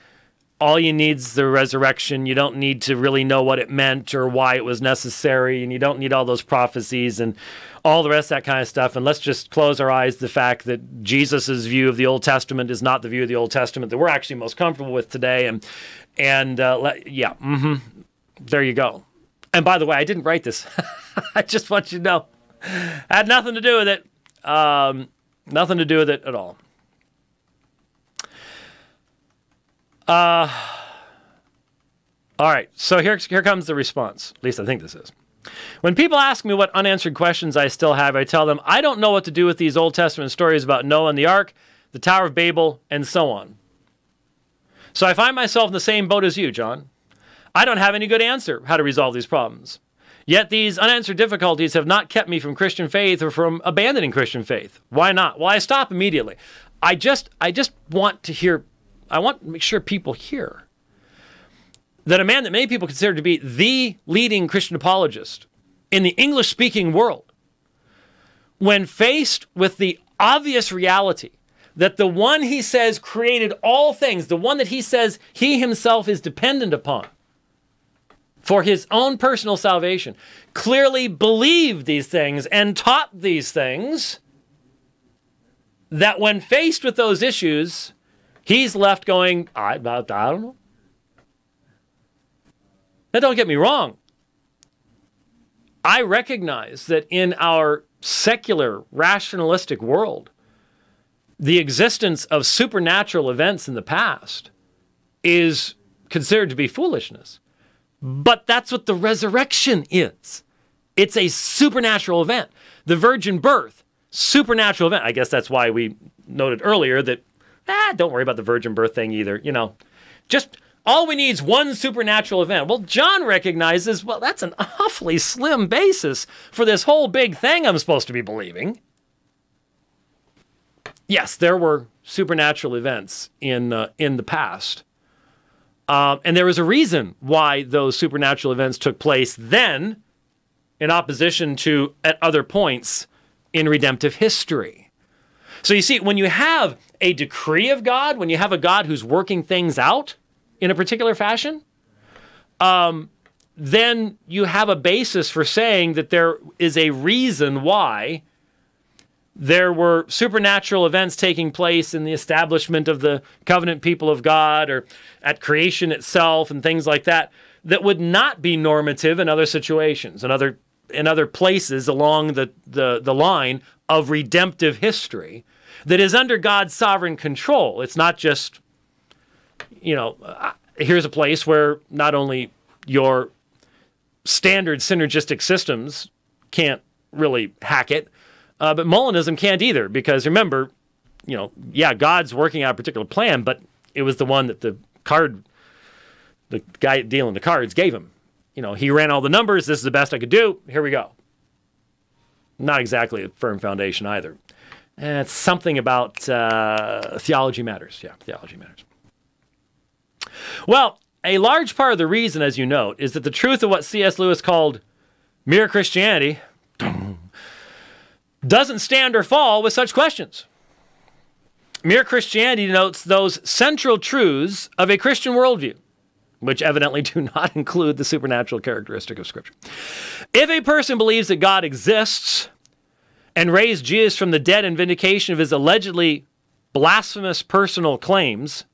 All you need is the resurrection. You don't need to really know what it meant or why it was necessary, and you don't need all those prophecies and all the rest of that kind of stuff. And let's just close our eyes to the fact that Jesus's view of the Old Testament is not the view of the Old Testament that we're actually most comfortable with today. There you go. And by the way, I didn't write this. I just want you to know. I had nothing to do with it. Nothing to do with it at all. All right, so here comes the response. At least I think this is. When people ask me what unanswered questions I still have, I tell them, I don't know what to do with these Old Testament stories about Noah and the Ark, the Tower of Babel, and so on. So I find myself in the same boat as you, John. I don't have any good answer how to resolve these problems. Yet these unanswered difficulties have not kept me from Christian faith or from abandoning Christian faith. Why not? Well, I stop immediately. I just want to hear, I want to make sure people hear that a man that many people consider to be the leading Christian apologist in the English-speaking world, when faced with the obvious reality that the one he says created all things, the one that he says he himself is dependent upon for his own personal salvation, clearly believed these things and taught these things, that when faced with those issues, he's left going, I don't know. Now, don't get me wrong. I recognize that in our secular, rationalistic world, the existence of supernatural events in the past is considered to be foolishness. But that's what the resurrection is. It's a supernatural event. The virgin birth, supernatural event. I guess that's why we noted earlier that, don't worry about the virgin birth thing either. You know, just all we need is one supernatural event. Well, John recognizes, well, that's an awfully slim basis for this whole big thing I'm supposed to be believing. Yes, there were supernatural events in the past. And there was a reason why those supernatural events took place then in opposition to at other points in redemptive history. So you see, when you have a decree of God, when you have a God who's working things out in a particular fashion, then you have a basis for saying that there is a reason why there were supernatural events taking place in the establishment of the covenant people of God or at creation itself and things like that, that would not be normative in other situations, in other places along the line of redemptive history that is under God's sovereign control. It's not just, here's a place where not only your standard synergistic systems can't really hack it, but Molinism can't either, because remember, God's working out a particular plan, but it was the one that the guy dealing the cards gave him. He ran all the numbers. This is the best I could do. Here we go. Not exactly a firm foundation either. And it's something about theology matters. Yeah, theology matters. Well, a large part of the reason, as you note, is that the truth of what C.S. Lewis called mere Christianity doesn't stand or fall with such questions. Mere Christianity denotes those central truths of a Christian worldview, which evidently do not include the supernatural characteristic of Scripture. If a person believes that God exists and raised Jesus from the dead in vindication of his allegedly blasphemous personal claims,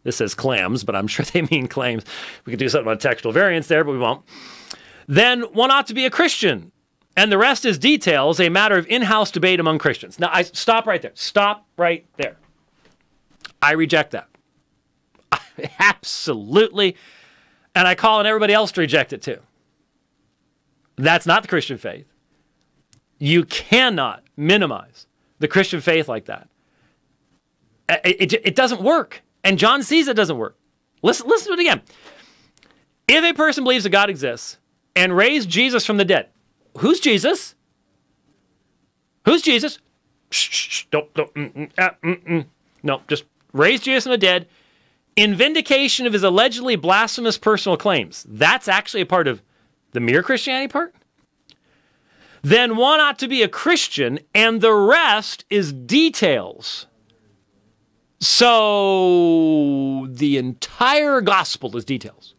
this says clams, but I'm sure they mean claims. We could do something about textual variants there, but we won't. Then one ought to be a Christian, and the rest is details, a matter of in-house debate among Christians. Now, stop right there. Stop right there. I reject that. Absolutely. And I call on everybody else to reject it too. That's not the Christian faith. You cannot minimize the Christian faith like that. It doesn't work. And John sees it doesn't work. Listen to it again. If a person believes that God exists and raised Jesus from the dead, who's Jesus? Who's Jesus? No, just raised Jesus from the dead in vindication of his allegedly blasphemous personal claims. That's actually a part of the mere Christianity part. Then one ought to be a Christian, and the rest is details. So the entire gospel is details.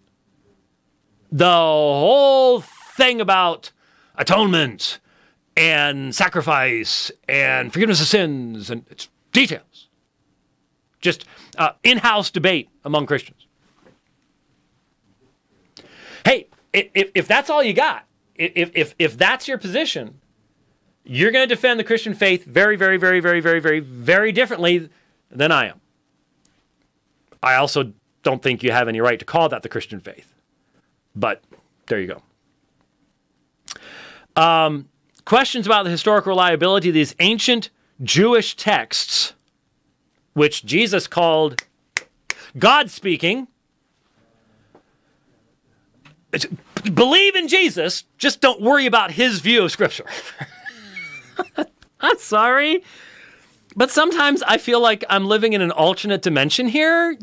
The whole thing about atonement and sacrifice and forgiveness of sins, and it's details. Just in-house debate among Christians. Hey, if that's all you got, if that's your position, you're going to defend the Christian faith very, very, very, very, very, very, very differently than I am. I also don't think you have any right to call that the Christian faith. But there you go. Questions about the historical reliability of these ancient Jewish texts, which Jesus called God speaking. Believe in Jesus, just don't worry about his view of Scripture. I'm sorry, but sometimes I feel like I'm living in an alternate dimension here.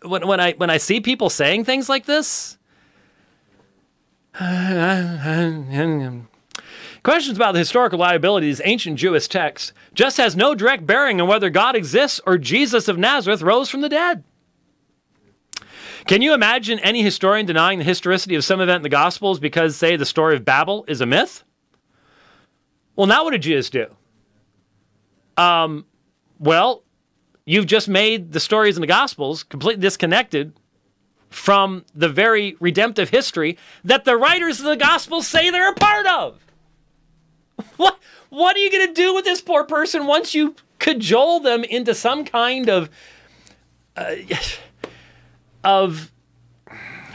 when I see people saying things like this, questions about the historical reliability of these ancient Jewish texts just has no direct bearing on whether God exists or Jesus of Nazareth rose from the dead. Can you imagine any historian denying the historicity of some event in the Gospels because, say, the story of Babel is a myth? Well, now what did Jesus do? Well, you've just made the stories in the Gospels completely disconnected from the very redemptive history that the writers of the Gospels say they're a part of. What are you going to do with this poor person once you cajole them into some kind of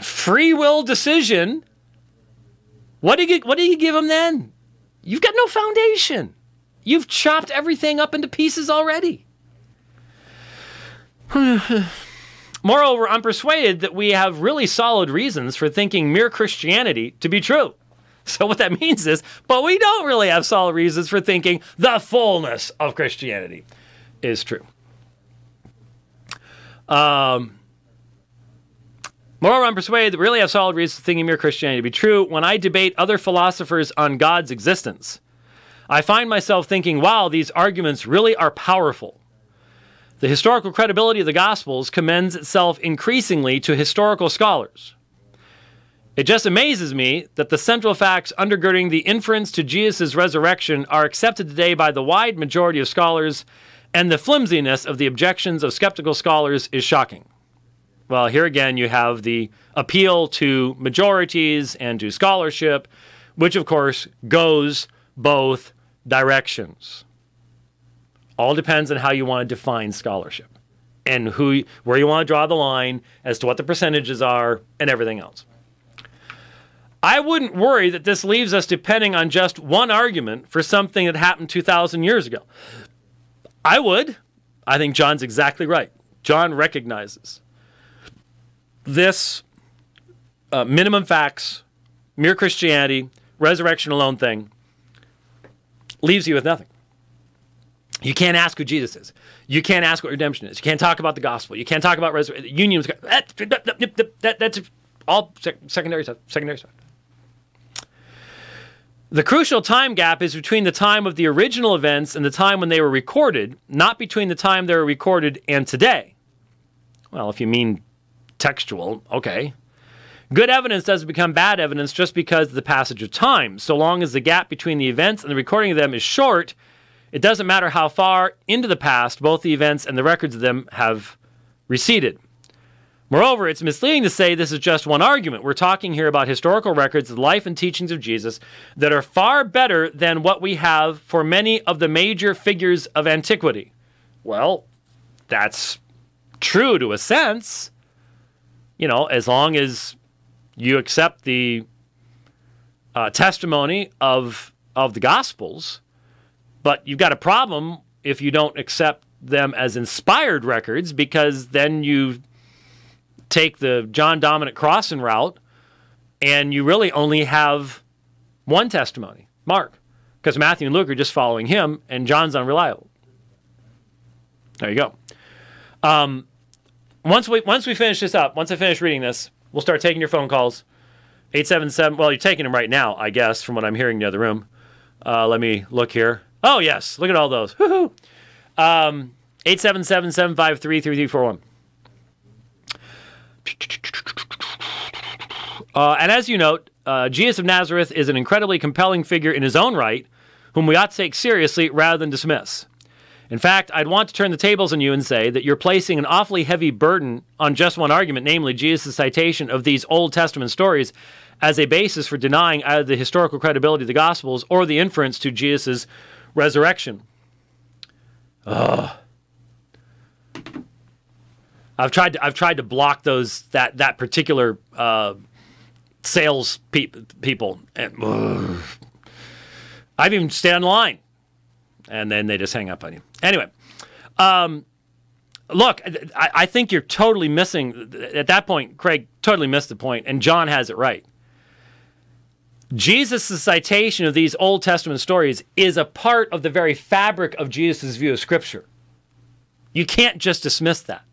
free will decision? What do you give them then? You've got no foundation. You've chopped everything up into pieces already. Moreover, I'm persuaded that we have really solid reasons for thinking mere Christianity to be true. So what that means is, but we don't really have solid reasons for thinking the fullness of Christianity is true. Moreover, I'm persuaded that we really have solid reasons for thinking mere Christianity to be true. When I debate other philosophers on God's existence, I find myself thinking, wow, these arguments really are powerful. The historical credibility of the Gospels commends itself increasingly to historical scholars. It just amazes me that the central facts undergirding the inference to Jesus' resurrection are accepted today by the wide majority of scholars, and the flimsiness of the objections of skeptical scholars is shocking. Well, here again you have the appeal to majorities and to scholarship, which of course goes both directions. All depends on how you want to define scholarship and where you want to draw the line as to what the percentages are and everything else. I wouldn't worry that this leaves us depending on just one argument for something that happened 2,000 years ago. I would. I think John's exactly right. John recognizes this minimum facts, mere Christianity, resurrection alone thing leaves you with nothing. You can't ask who Jesus is. You can't ask what redemption is. You can't talk about the gospel. You can't talk about union. That's all secondary stuff. Secondary stuff. The crucial time gap is between the time of the original events and the time when they were recorded, not between the time they were recorded and today. Well, if you mean textual, okay. Good evidence doesn't become bad evidence just because of the passage of time. So long as the gap between the events and the recording of them is short, it doesn't matter how far into the past both the events and the records of them have receded. Moreover, it's misleading to say this is just one argument. We're talking here about historical records of the life and teachings of Jesus that are far better than what we have for many of the major figures of antiquity. Well, that's true to a sense, you know, as long as you accept the testimony of the Gospels. But you've got a problem if you don't accept them as inspired records, because then you take the John Dominic Crossan route and you really only have one testimony, Mark, because Matthew and Luke are just following him and John's unreliable. There you go. Once we finish this up, once I finish reading this, we'll start taking your phone calls. 877, well, you're taking them right now, I guess, from what I'm hearing in the other room. Let me look here. Oh, yes. Look at all those. Woohoo. 877-753-3341. And as you note, Jesus of Nazareth is an incredibly compelling figure in his own right, whom we ought to take seriously rather than dismiss. In fact, I'd want to turn the tables on you and say that you're placing an awfully heavy burden on just one argument, namely Jesus' citation of these Old Testament stories as a basis for denying either the historical credibility of the Gospels or the inference to Jesus' resurrection. Ugh. I've tried to block that particular sales people, and I've even stayed on the line, and then they just hang up on you. Anyway, look, I think you're totally missing at that point. Craig totally missed the point, and John has it right. Jesus' citation of these Old Testament stories is a part of the very fabric of Jesus' view of Scripture. You can't just dismiss that.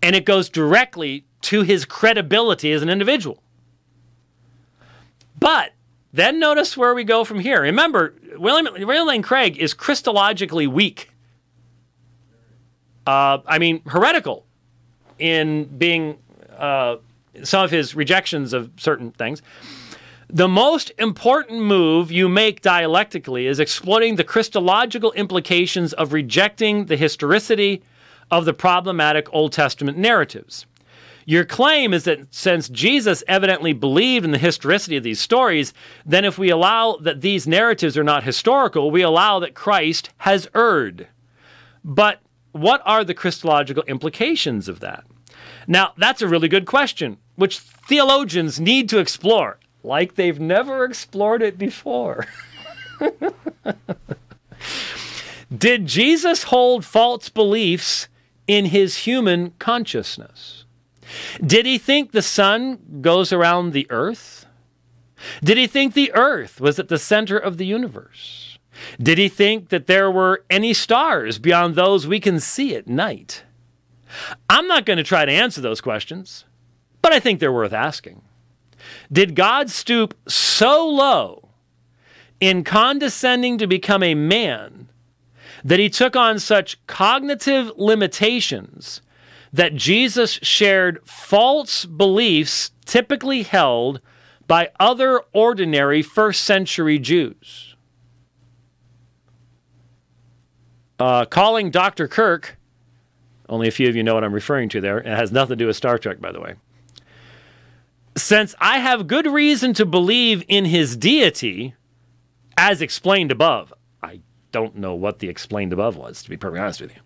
And it goes directly to his credibility as an individual. But then notice where we go from here. Remember, William Lane Craig is Christologically weak. Heretical in being some of his rejections of certain things. The most important move you make dialectically is exploiting the Christological implications of rejecting the historicity of the problematic Old Testament narratives. Your claim is that since Jesus evidently believed in the historicity of these stories, then if we allow that these narratives are not historical, we allow that Christ has erred. But what are the Christological implications of that? Now, that's a really good question, which theologians need to explore, like they've never explored it before. Did Jesus hold false beliefs in his human consciousness? Did he think the sun goes around the earth? Did he think the earth was at the center of the universe? Did he think that there were any stars beyond those we can see at night? I'm not going to try to answer those questions, but I think they're worth asking. Did God stoop so low in condescending to become a man that he took on such cognitive limitations that Jesus shared false beliefs typically held by other ordinary first-century Jews? Calling Dr. Kirk, only a few of you know what I'm referring to there. It has nothing to do with Star Trek, by the way. Since I have good reason to believe in his deity, as explained above, I don't know what the explained above was, to be perfectly honest with you,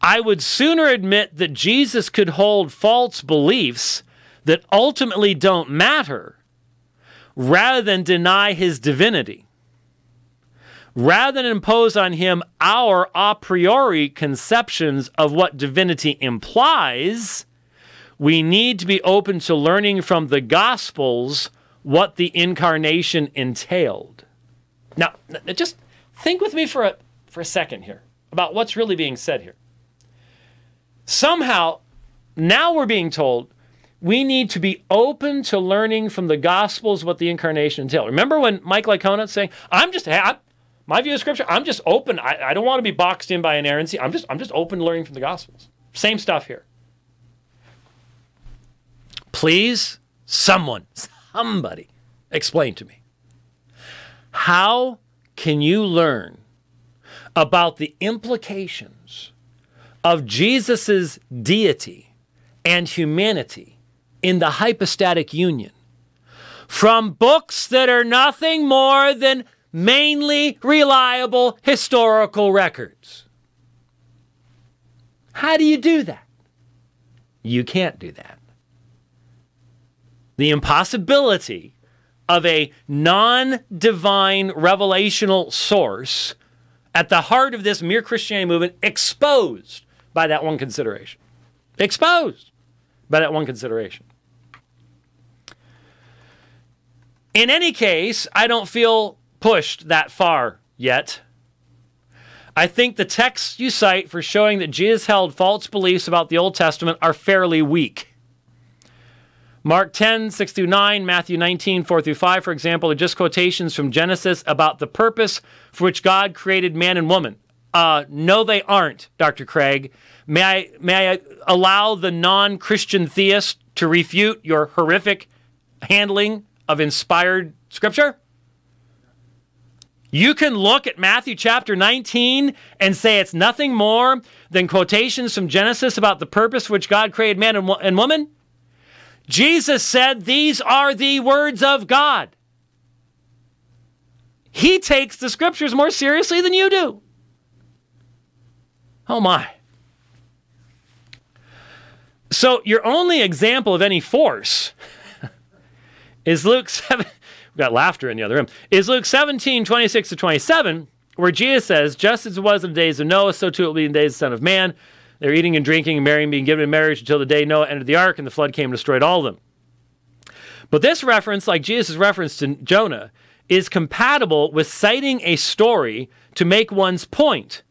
I would sooner admit that Jesus could hold false beliefs that ultimately don't matter rather than deny his divinity. Rather than impose on him our a priori conceptions of what divinity implies, we need to be open to learning from the Gospels what the incarnation entailed. Now, just think with me for a second here about what's really being said here. Somehow, now we're being told we need to be open to learning from the Gospels what the incarnation entailed. Remember when Mike Lycona saying, my view of Scripture, I'm just open. I don't want to be boxed in by inerrancy. I'm just open to learning from the Gospels. Same stuff here. Please, somebody, explain to me. How can you learn about the implications of Jesus' deity and humanity in the hypostatic union from books that are nothing more than mainly reliable historical records? How do you do that? You can't do that. The impossibility of a non-divine revelational source at the heart of this mere Christianity movement exposed by that one consideration. Exposed by that one consideration. In any case, I don't feel pushed that far yet. I think the texts you cite for showing that Jesus held false beliefs about the Old Testament are fairly weak. Mark 10, 6 through 9, Matthew 19, 4 through 5, for example, are just quotations from Genesis about the purpose for which God created man and woman. No, they aren't, Dr. Craig. May I allow the non-Christian theist to refute your horrific handling of inspired Scripture? You can look at Matthew chapter 19 and say it's nothing more than quotations from Genesis about the purpose for which God created man and woman. Jesus said these are the words of God. He takes the Scriptures more seriously than you do. Oh my. So your only example of any force is Luke 7. We've got laughter in the other room. Is Luke 17, 26 to 27, where Jesus says, just as it was in the days of Noah, so too it will be in the days of the Son of Man. They're eating and drinking and marrying, being given in marriage until the day Noah entered the ark and the flood came and destroyed all of them. But this reference, like Jesus' reference to Jonah, is compatible with citing a story to make one's point.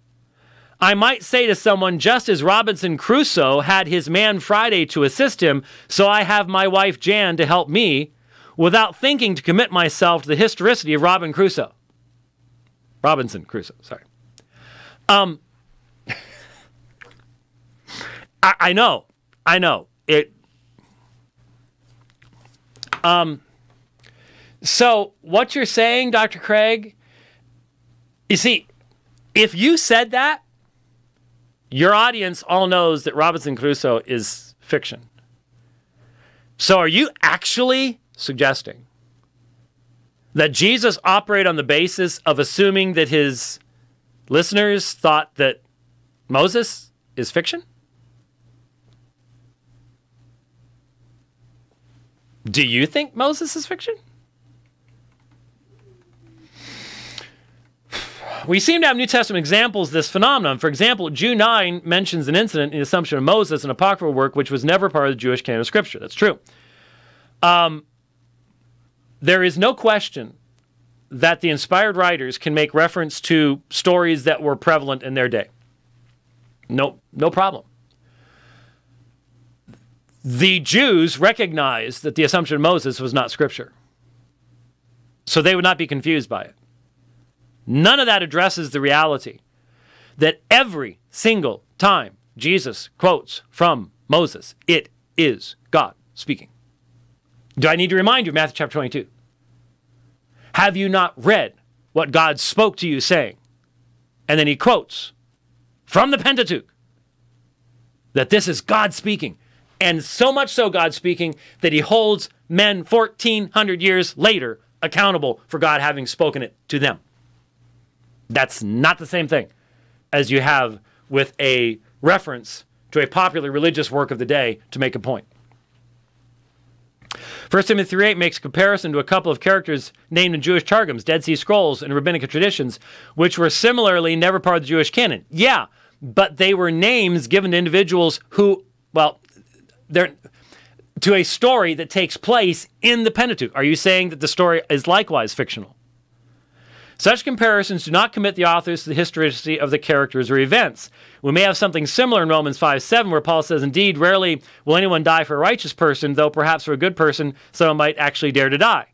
I might say to someone, just as Robinson Crusoe had his man Friday to assist him, so I have my wife Jan to help me, without thinking to commit myself to the historicity of Robinson Crusoe, sorry. I know. It. So what you're saying, Dr. Craig, you see, if you said that, your audience all knows that Robinson Crusoe is fiction. So are you actually suggesting that Jesus operated on the basis of assuming that his listeners thought that Moses is fiction? Do you think Moses is fiction? We seem to have New Testament examples of this phenomenon. For example, Jude 9 mentions an incident in the Assumption of Moses, an apocryphal work which was never part of the Jewish canon of Scripture. That's true. There is no question that the inspired writers can make reference to stories that were prevalent in their day. No problem. The Jews recognized that the Assumption of Moses was not Scripture. So they would not be confused by it. None of that addresses the reality that every single time Jesus quotes from Moses, it is God speaking. Do I need to remind you of Matthew chapter 22? Have you not read what God spoke to you saying? And then he quotes from the Pentateuch that this is God speaking. And so much so God speaking that he holds men 1,400 years later accountable for God having spoken it to them. That's not the same thing as you have with a reference to a popular religious work of the day to make a point. 1 Timothy 3:8 makes a comparison to a couple of characters named in Jewish Targums, Dead Sea Scrolls, and rabbinic traditions, which were similarly never part of the Jewish canon. Yeah, but they were names given to individuals who, well, they're to a story that takes place in the Pentateuch. Are you saying that the story is likewise fictional? Such comparisons do not commit the authors to the historicity of the characters or events. We may have something similar in Romans 5:7, where Paul says, indeed, rarely will anyone die for a righteous person, though perhaps for a good person, someone might actually dare to die.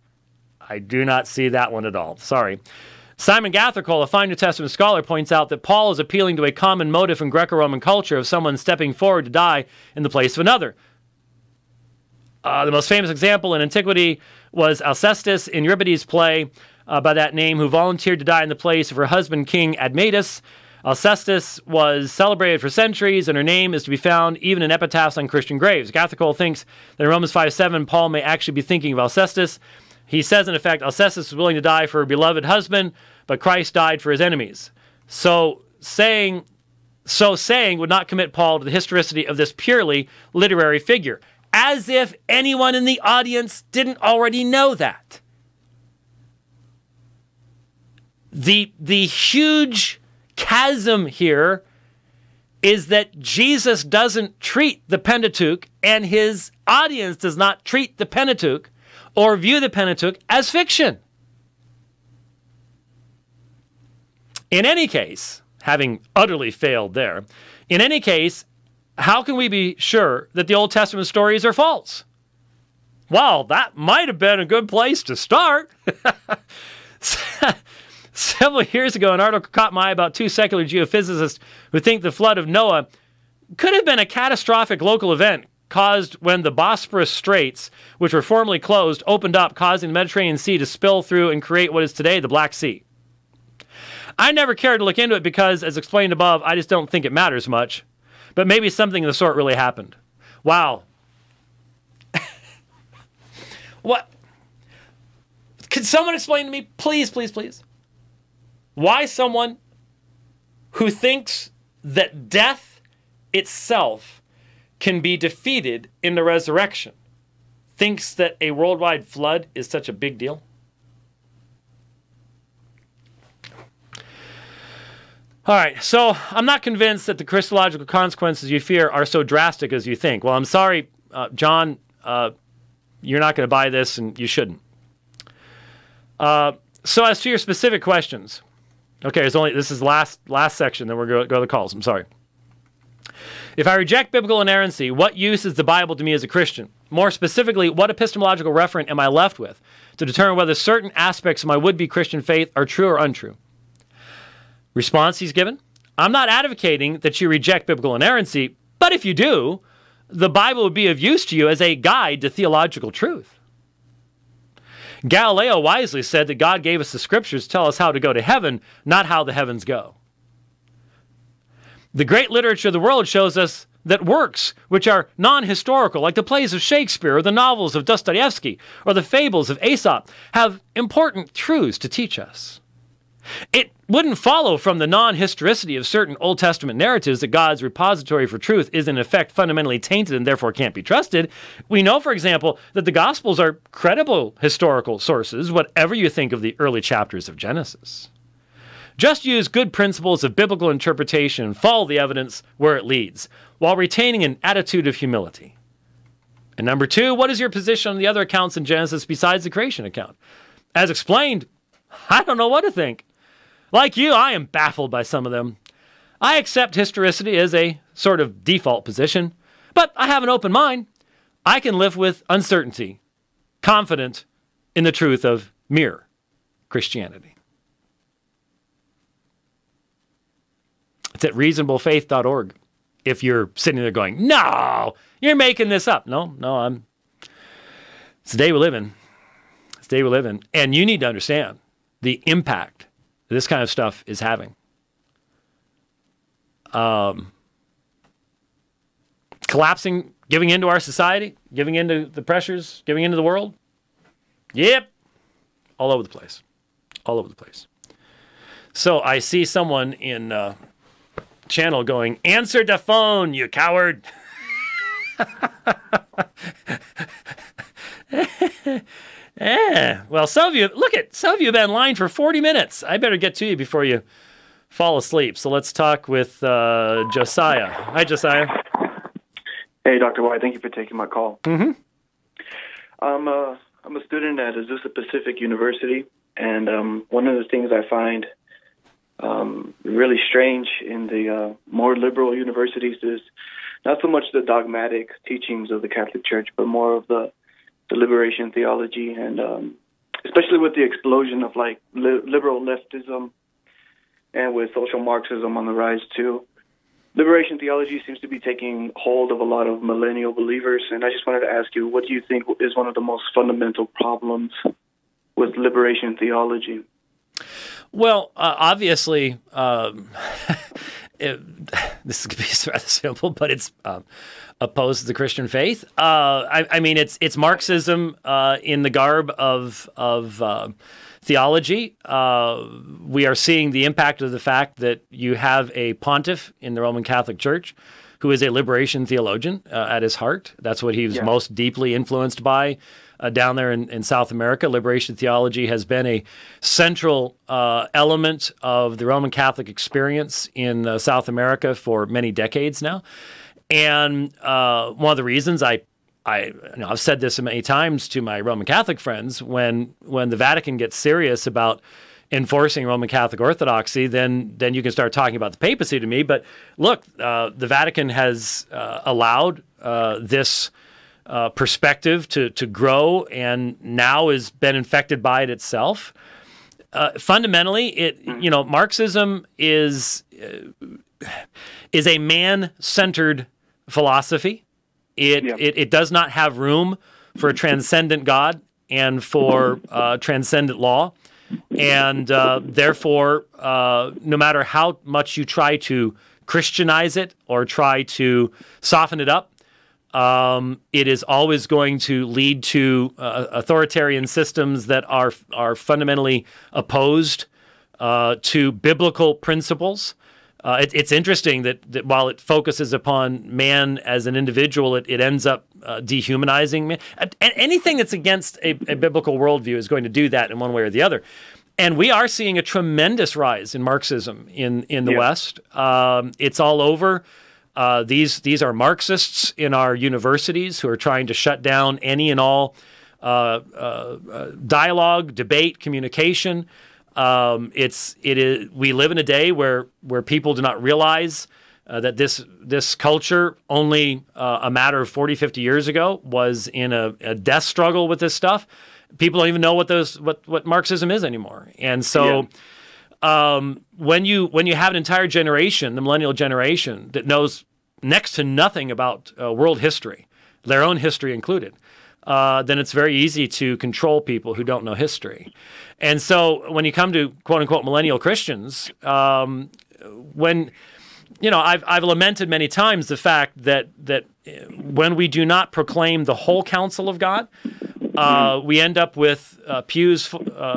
I do not see that one at all. Sorry. Simon Gathercole, a fine New Testament scholar, points out that Paul is appealing to a common motive in Greco-Roman culture of someone stepping forward to die in the place of another. The most famous example in antiquity was Alcestis in Euripides' play by that name, who volunteered to die in the place of her husband, King Admetus. Alcestis was celebrated for centuries, and her name is to be found even in epitaphs on Christian graves. Gathercole thinks that in Romans 5:7, Paul may actually be thinking of Alcestis. He says, in effect, Alcestis was willing to die for her beloved husband, but Christ died for his enemies. So saying would not commit Paul to the historicity of this purely literary figure, as if anyone in the audience didn't already know that. The huge chasm here is that Jesus doesn't treat the Pentateuch, and his audience does not treat the Pentateuch or view the Pentateuch as fiction. In any case, having utterly failed there, in any case, how can we be sure that the Old Testament stories are false? Well, that might have been a good place to start. Several years ago, an article caught my eye about two secular geophysicists who think the flood of Noah could have been a catastrophic local event caused when the Bosporus Straits, which were formerly closed, opened up, causing the Mediterranean Sea to spill through and create what is today the Black Sea. I never cared to look into it because, as explained above, I just don't think it matters much. But maybe something of the sort really happened. Wow. What? Could someone explain to me, please, please, please, why someone who thinks that death itself can be defeated in the resurrection thinks that a worldwide flood is such a big deal? All right, so I'm not convinced that the Christological consequences you fear are so drastic as you think. Well, I'm sorry, John, you're not going to buy this, and you shouldn't. So as to your specific questions, Okay, this is last section, then we're going to go to the calls. I'm sorry. If I reject biblical inerrancy, what use is the Bible to me as a Christian? More specifically, what epistemological referent am I left with to determine whether certain aspects of my would-be Christian faith are true or untrue? Response he's given: I'm not advocating that you reject biblical inerrancy, but if you do, the Bible would be of use to you as a guide to theological truth. Galileo wisely said that God gave us the scriptures to tell us how to go to heaven, not how the heavens go. The great literature of the world shows us that works which are non-historical, like the plays of Shakespeare or the novels of Dostoevsky or the fables of Aesop, have important truths to teach us. It wouldn't follow from the non-historicity of certain Old Testament narratives that God's repository for truth is in effect fundamentally tainted and therefore can't be trusted. We know, for example, that the Gospels are credible historical sources, whatever you think of the early chapters of Genesis. Just use good principles of biblical interpretation and follow the evidence where it leads, while retaining an attitude of humility. And number two, what is your position on the other accounts in Genesis besides the creation account? As explained, I don't know what to think. Like you, I am baffled by some of them. I accept historicity as a sort of default position, but I have an open mind. I can live with uncertainty, confident in the truth of mere Christianity. It's at reasonablefaith.org. If you're sitting there going, no, you're making this up. No, it's the day we live in. It's the day we live in. And you need to understand the impact this kind of stuff is having. Collapsing, giving into our society, giving into the pressures, giving into the world. Yep. All over the place. All over the place. So I see someone in channel going, answer the phone, you coward. Well, some of you have been in line for 40 minutes. I better get to you before you fall asleep. So let's talk with Josiah. Hi, Josiah. Hey, Dr. White. Thank you for taking my call. Mm-hmm. I'm a student at Azusa Pacific University, and one of the things I find really strange in the more liberal universities is not so much the dogmatic teachings of the Catholic Church, but more of the liberation theology, and especially with the explosion of like liberal leftism and with social Marxism on the rise too. Liberation theology seems to be taking hold of a lot of millennial believers, and I just wanted to ask you, what do you think is one of the most fundamental problems with liberation theology? Well, obviously, this could be rather simple, but it's opposed to the Christian faith. I mean, it's Marxism in the garb of theology. We are seeing the impact of the fact that you have a pontiff in the Roman Catholic Church who is a liberation theologian at his heart. That's what he was most deeply influenced by. Down there in South America, liberation theology has been a central element of the Roman Catholic experience in South America for many decades now. And one of the reasons I've said this many times to my Roman Catholic friends, when the Vatican gets serious about enforcing Roman Catholic orthodoxy, then you can start talking about the papacy to me. But look, the Vatican has allowed this perspective to grow, and now has been infected by it itself. Fundamentally, Marxism is a man-centered philosophy. It does not have room for a transcendent God and for transcendent law, and therefore, no matter how much you try to Christianize it or try to soften it up, it is always going to lead to authoritarian systems that are fundamentally opposed to biblical principles. It's interesting that while it focuses upon man as an individual, it ends up dehumanizing man. And anything that's against a biblical worldview is going to do that in one way or the other. And we are seeing a tremendous rise in Marxism in the West. It's all over. These are Marxists in our universities who are trying to shut down any and all dialogue, debate, communication. We live in a day where people do not realize that this culture only a matter of 40, 50 years ago was in a death struggle with this stuff. People don't even know what Marxism is anymore. And so when you have an entire generation, the millennial generation, that knows next to nothing about world history, their own history included, then it's very easy to control people who don't know history. And so when you come to quote-unquote millennial Christians, when, I've lamented many times the fact that when we do not proclaim the whole counsel of God, we end up with pews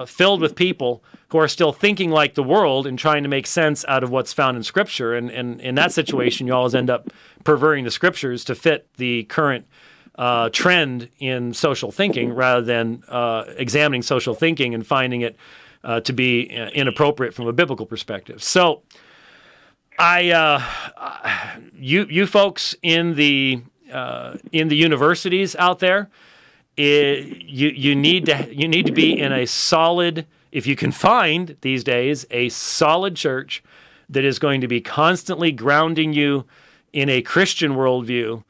filled with people who are still thinking like the world and trying to make sense out of what's found in Scripture. And in that situation, you always end up perverting the Scriptures to fit the current trend in social thinking rather than examining social thinking and finding it to be inappropriate from a biblical perspective. So you folks in the universities out there, you need to be in a solid, if you can find these days, a solid church that is going to be constantly grounding you in a Christian worldview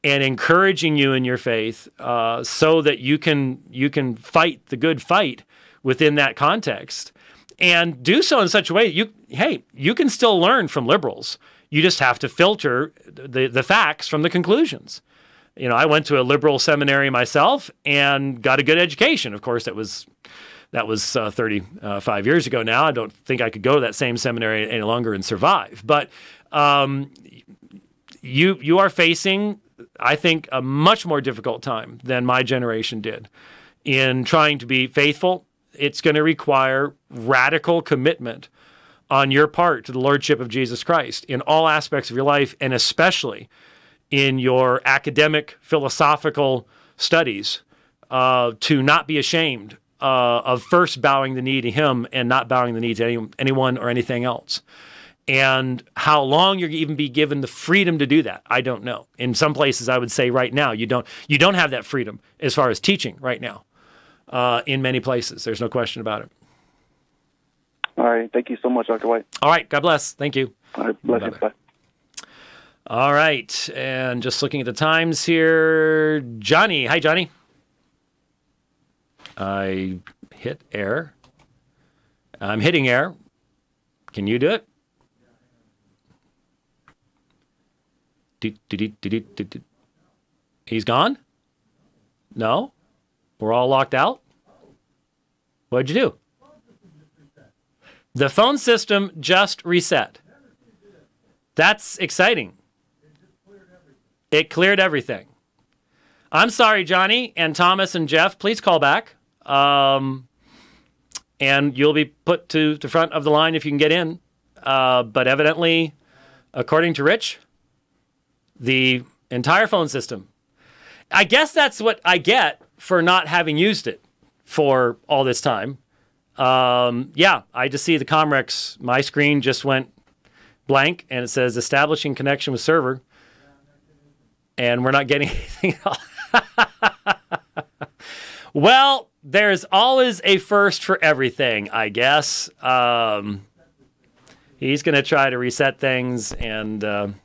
and encouraging you in your faith, so that you can fight the good fight within that context, and do so in such a way you can still learn from liberals. You just have to filter the facts from the conclusions. I went to a liberal seminary myself and got a good education. Of course, that was 35 years ago now. I don't think I could go to that same seminary any longer and survive. But you are facing, I think, a much more difficult time than my generation did in trying to be faithful. It's going to require radical commitment on your part to the Lordship of Jesus Christ in all aspects of your life, and especially in your academic, philosophical studies, to not be ashamed of first bowing the knee to Him and not bowing the knee to anyone or anything else. And how long you're even be given the freedom to do that, I don't know. In some places, I would say right now, you don't have that freedom as far as teaching right now. In many places, there's no question about it. All right. Thank you so much, Dr. White. All right. God bless. Thank you. All right. Bless you. Bye. All right. And just looking at the times here, Johnny. Hi, Johnny. I hit air. I'm hitting air. Can you do it? He's gone? No? We're all locked out? What'd you do? The phone system just reset. That's exciting. It cleared everything. I'm sorry, Johnny and Thomas and Jeff. Please call back. And you'll be put to the front of the line if you can get in. But evidently, according to Rich, the entire phone system. I guess that's what I get for not having used it for all this time. Yeah, I just see the Comrex. My screen just went blank, and it says establishing connection with server. And we're not getting anything else. Well, there's always a first for everything, I guess. He's going to try to reset things. And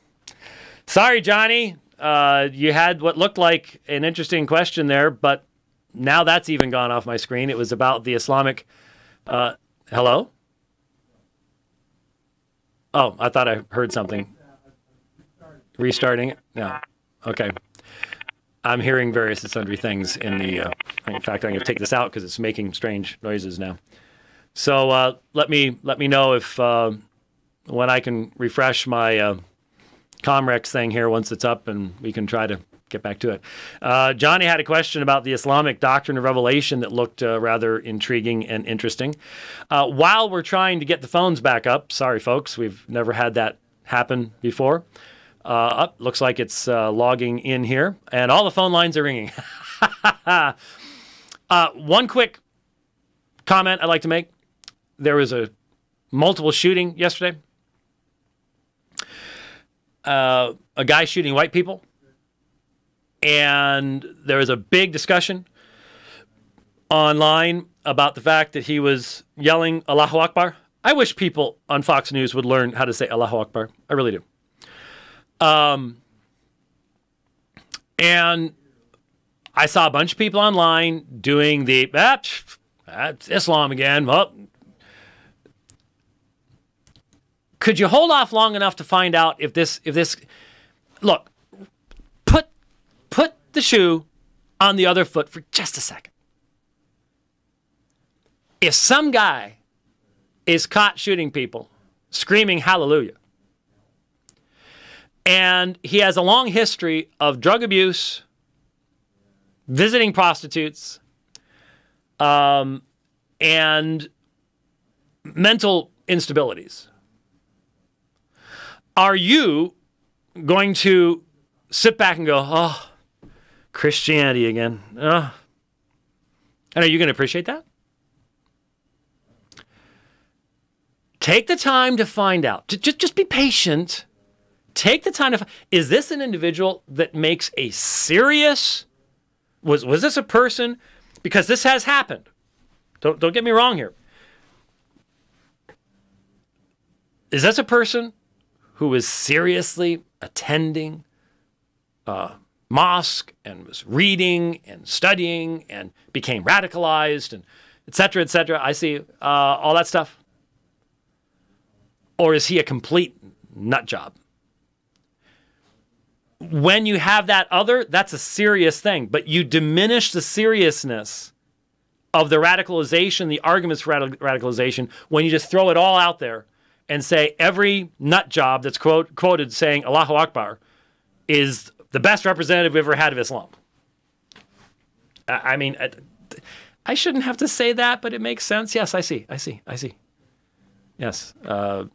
sorry, Johnny. You had what looked like an interesting question there, but now that's even gone off my screen. It was about the Islamic... hello? Oh, I thought I heard something. Restarting it? No. Okay. I'm hearing various and sundry things in the... in fact, I'm going to take this out because it's making strange noises now. So let me know if when I can refresh my Comrex thing here once it's up, and we can try to get back to it. Johnny had a question about the Islamic doctrine of revelation that looked rather intriguing and interesting. While we're trying to get the phones back up, sorry folks, we've never had that happen before. Looks like it's logging in here, and all the phone lines are ringing. One quick comment I'd like to make. There was a multiple shooting yesterday. A guy shooting white people. And there was a big discussion online about the fact that he was yelling Allahu Akbar. I wish people on Fox News would learn how to say Allahu Akbar. I really do. And I saw a bunch of people online doing the, it's Islam again. Well, could you hold off long enough to find out if this, look, put the shoe on the other foot for just a second. If some guy is caught shooting people, screaming hallelujah, and he has a long history of drug abuse, visiting prostitutes, and mental instabilities, are you going to sit back and go, oh, Christianity again? And are you going to appreciate that? Take the time to find out. Just be patient. Take the time to find, is this an individual that makes a serious, was this a person, because this has happened. Don't get me wrong here. Is this a person who was seriously attending mosque and was reading and studying and became radicalized and et cetera, et cetera? I see all that stuff. Or is he a complete nut job? When you have that other, that's a serious thing. But you diminish the seriousness of the radicalization, the arguments for radicalization, when you just throw it all out there and say every nut job that's quoted saying Allahu Akbar is the best representative we've ever had of Islam. I mean, I shouldn't have to say that, but it makes sense. Yes, I see. Yes,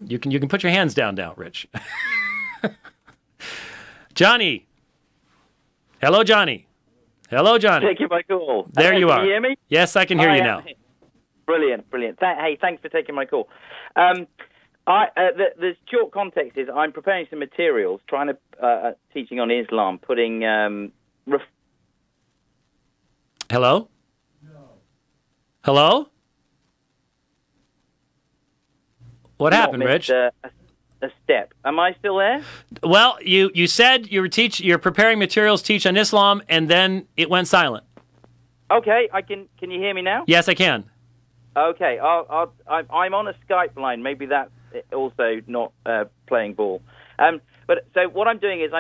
you can put your hands down now, Rich. Johnny. Hello, Johnny. Hello, Johnny. Thank you, my call. There you are. Can you hear me? Yes, I can hear you now. Brilliant. Hey, thanks for taking my call. The short context is I'm preparing some materials, trying to teaching on Islam, putting. Hello? No. Hello? What happened, Rich? A step. Am I still there? Well, you said you're preparing materials to teach on Islam, and then it went silent. Okay, Can you hear me now? Yes, I can. Okay, I'm on a Skype line. Maybe that's also not playing ball. But so what I'm doing is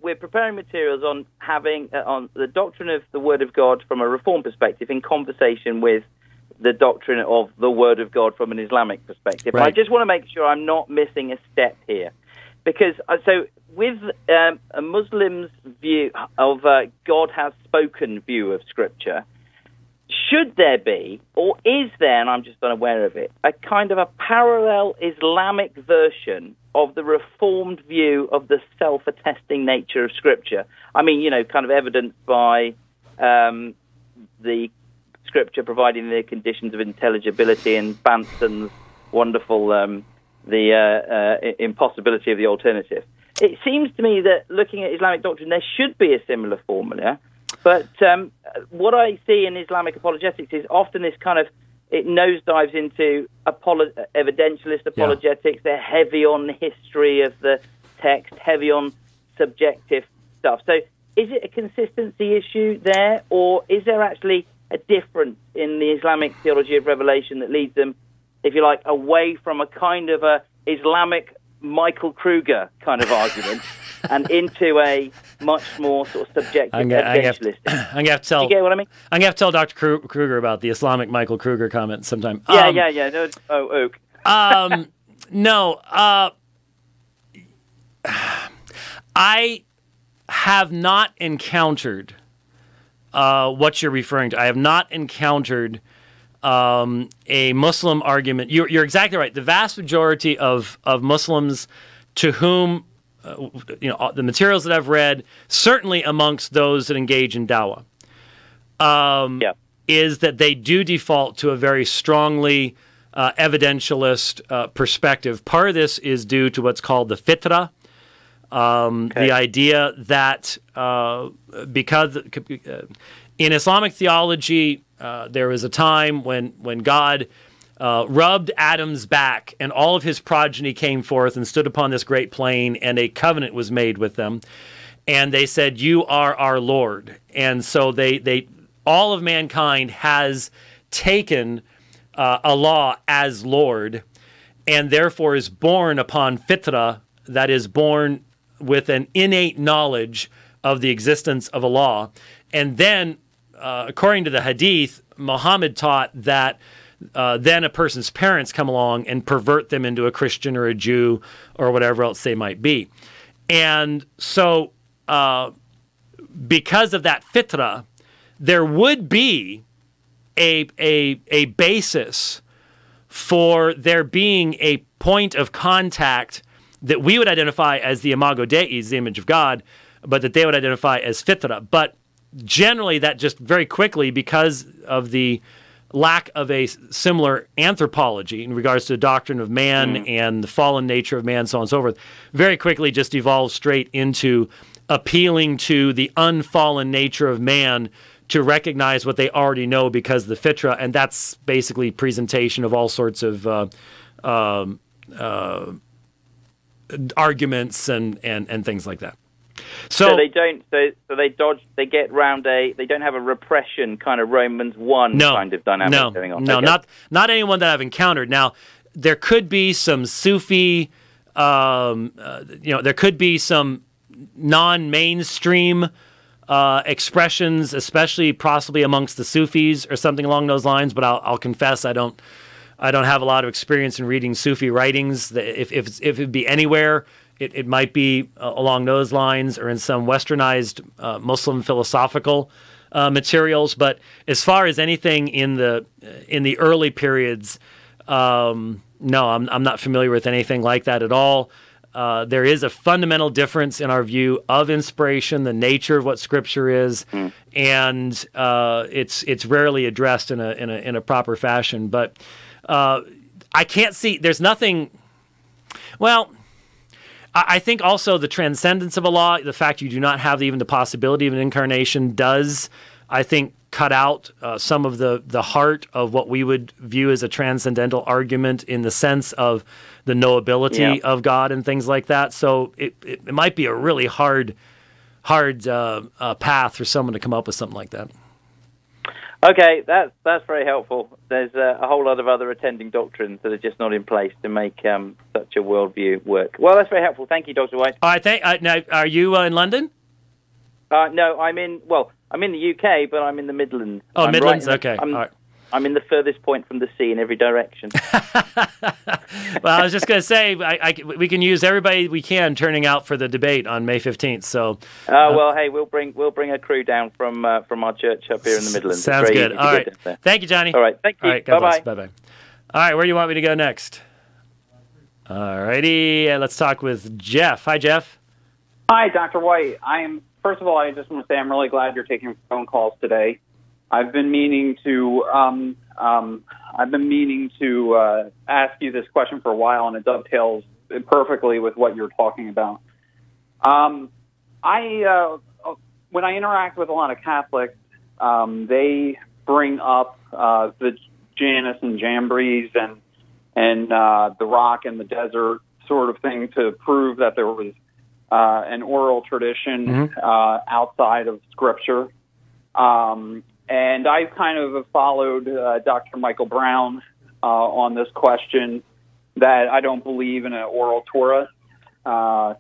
we're preparing materials on on the doctrine of the Word of God from a Reform perspective in conversation with the doctrine of the Word of God from an Islamic perspective. Right. I just want to make sure I'm not missing a step here. Because, so with a Muslim's view of God has spoken view of Scripture, should there be, or is there, and I'm just unaware of it, a kind of a parallel Islamic version of the Reformed view of the self-attesting nature of Scripture? I mean, kind of evidenced by the Scripture providing the conditions of intelligibility and Banson's wonderful the impossibility of the alternative. It seems to me that looking at Islamic doctrine, there should be a similar formula, but what I see in Islamic apologetics is often this kind of, it nosedives into evidentialist apologetics. Yeah. They're heavy on history of the text, heavy on subjective stuff. So is it a consistency issue there, or is there actually a difference in the Islamic theology of revelation that leads them, if you like, away from a kind of a Islamic Michael Kruger kind of argument and into a much more sort of subjective evidentialist? I'm going to have to tell. You get what I mean? I'm going to have to tell Dr. Kruger about the Islamic Michael Kruger comment sometime. Yeah. No, ook. No. I have not encountered what you're referring to. I have not encountered a Muslim argument. You're exactly right. The vast majority of Muslims to whom, the materials that I've read, certainly amongst those that engage in dawah, is that they do default to a very strongly evidentialist perspective. Part of this is due to what's called the fitrah, the idea that because in Islamic theology, there was a time when God rubbed Adam's back, and all of his progeny came forth and stood upon this great plain, and a covenant was made with them. And they said, "You are our Lord." And so they all of mankind has taken Allah as Lord, and therefore is born upon fitra, that is born with an innate knowledge of the existence of Allah. And then, according to the Hadith, Muhammad taught that then a person's parents come along and pervert them into a Christian or a Jew or whatever else they might be. And so, because of that fitra, there would be a basis for there being a point of contact that we would identify as the imago Dei, the image of God, but that they would identify as fitra. But generally, that just very quickly, because of the lack of a similar anthropology in regards to the doctrine of man and the fallen nature of man, so on and so forth, very quickly just evolved straight into appealing to the unfallen nature of man to recognize what they already know because of the fitra, and that's basically presentation of all sorts of arguments and things like that. So they don't. So they dodge. They get round a. They don't have a repression kind of Romans 1 kind of dynamic going on. No, okay. not anyone that I've encountered. Now there could be some Sufi. There could be some non-mainstream expressions, especially possibly amongst the Sufis or something along those lines. But I'll confess I don't have a lot of experience in reading Sufi writings. If it'd be anywhere, it might be along those lines or in some westernized Muslim philosophical materials. But as far as anything in the early periods, no, I'm not familiar with anything like that at all. There is a fundamental difference in our view of inspiration, the nature of what Scripture is, and it's rarely addressed in a proper fashion. But I can't see. There's nothing. Well, I think also the transcendence of Allah, the fact you do not have even the possibility of an incarnation, does, I think, cut out some of the heart of what we would view as a transcendental argument in the sense of the knowability of God and things like that. So it might be a really hard path for someone to come up with something like that. Okay, that's very helpful. There's a whole lot of other attending doctrines that are just not in place to make such a worldview work. Well, that's very helpful. Thank you, Dr. White. All right, now, are you in London? No, I'm in the UK, but I'm in the Midlands. Oh, Midlands, okay. All right. I'm in the furthest point from the sea in every direction. Well, I was just going to say, we can use everybody we can turning out for the debate on May 15th. So, well, hey, we'll bring a crew down from our church up here in the Midlands. Sounds good. All right. Thank you, Johnny. All right. Thank you. All right. Bye-bye. Bye-bye. All right. Where do you want me to go next? All righty. Let's talk with Jeff. Hi, Jeff. Hi, Dr. White. First of all, I just want to say I'm really glad you're taking phone calls today. I've been meaning to ask you this question for a while, and it dovetails perfectly with what you're talking about. When I interact with a lot of Catholics, they bring up the Janus and Jambres and the rock and the desert sort of thing to prove that there was an oral tradition outside of Scripture. And I kind of followed Dr. Michael Brown on this question that I don't believe in an oral Torah for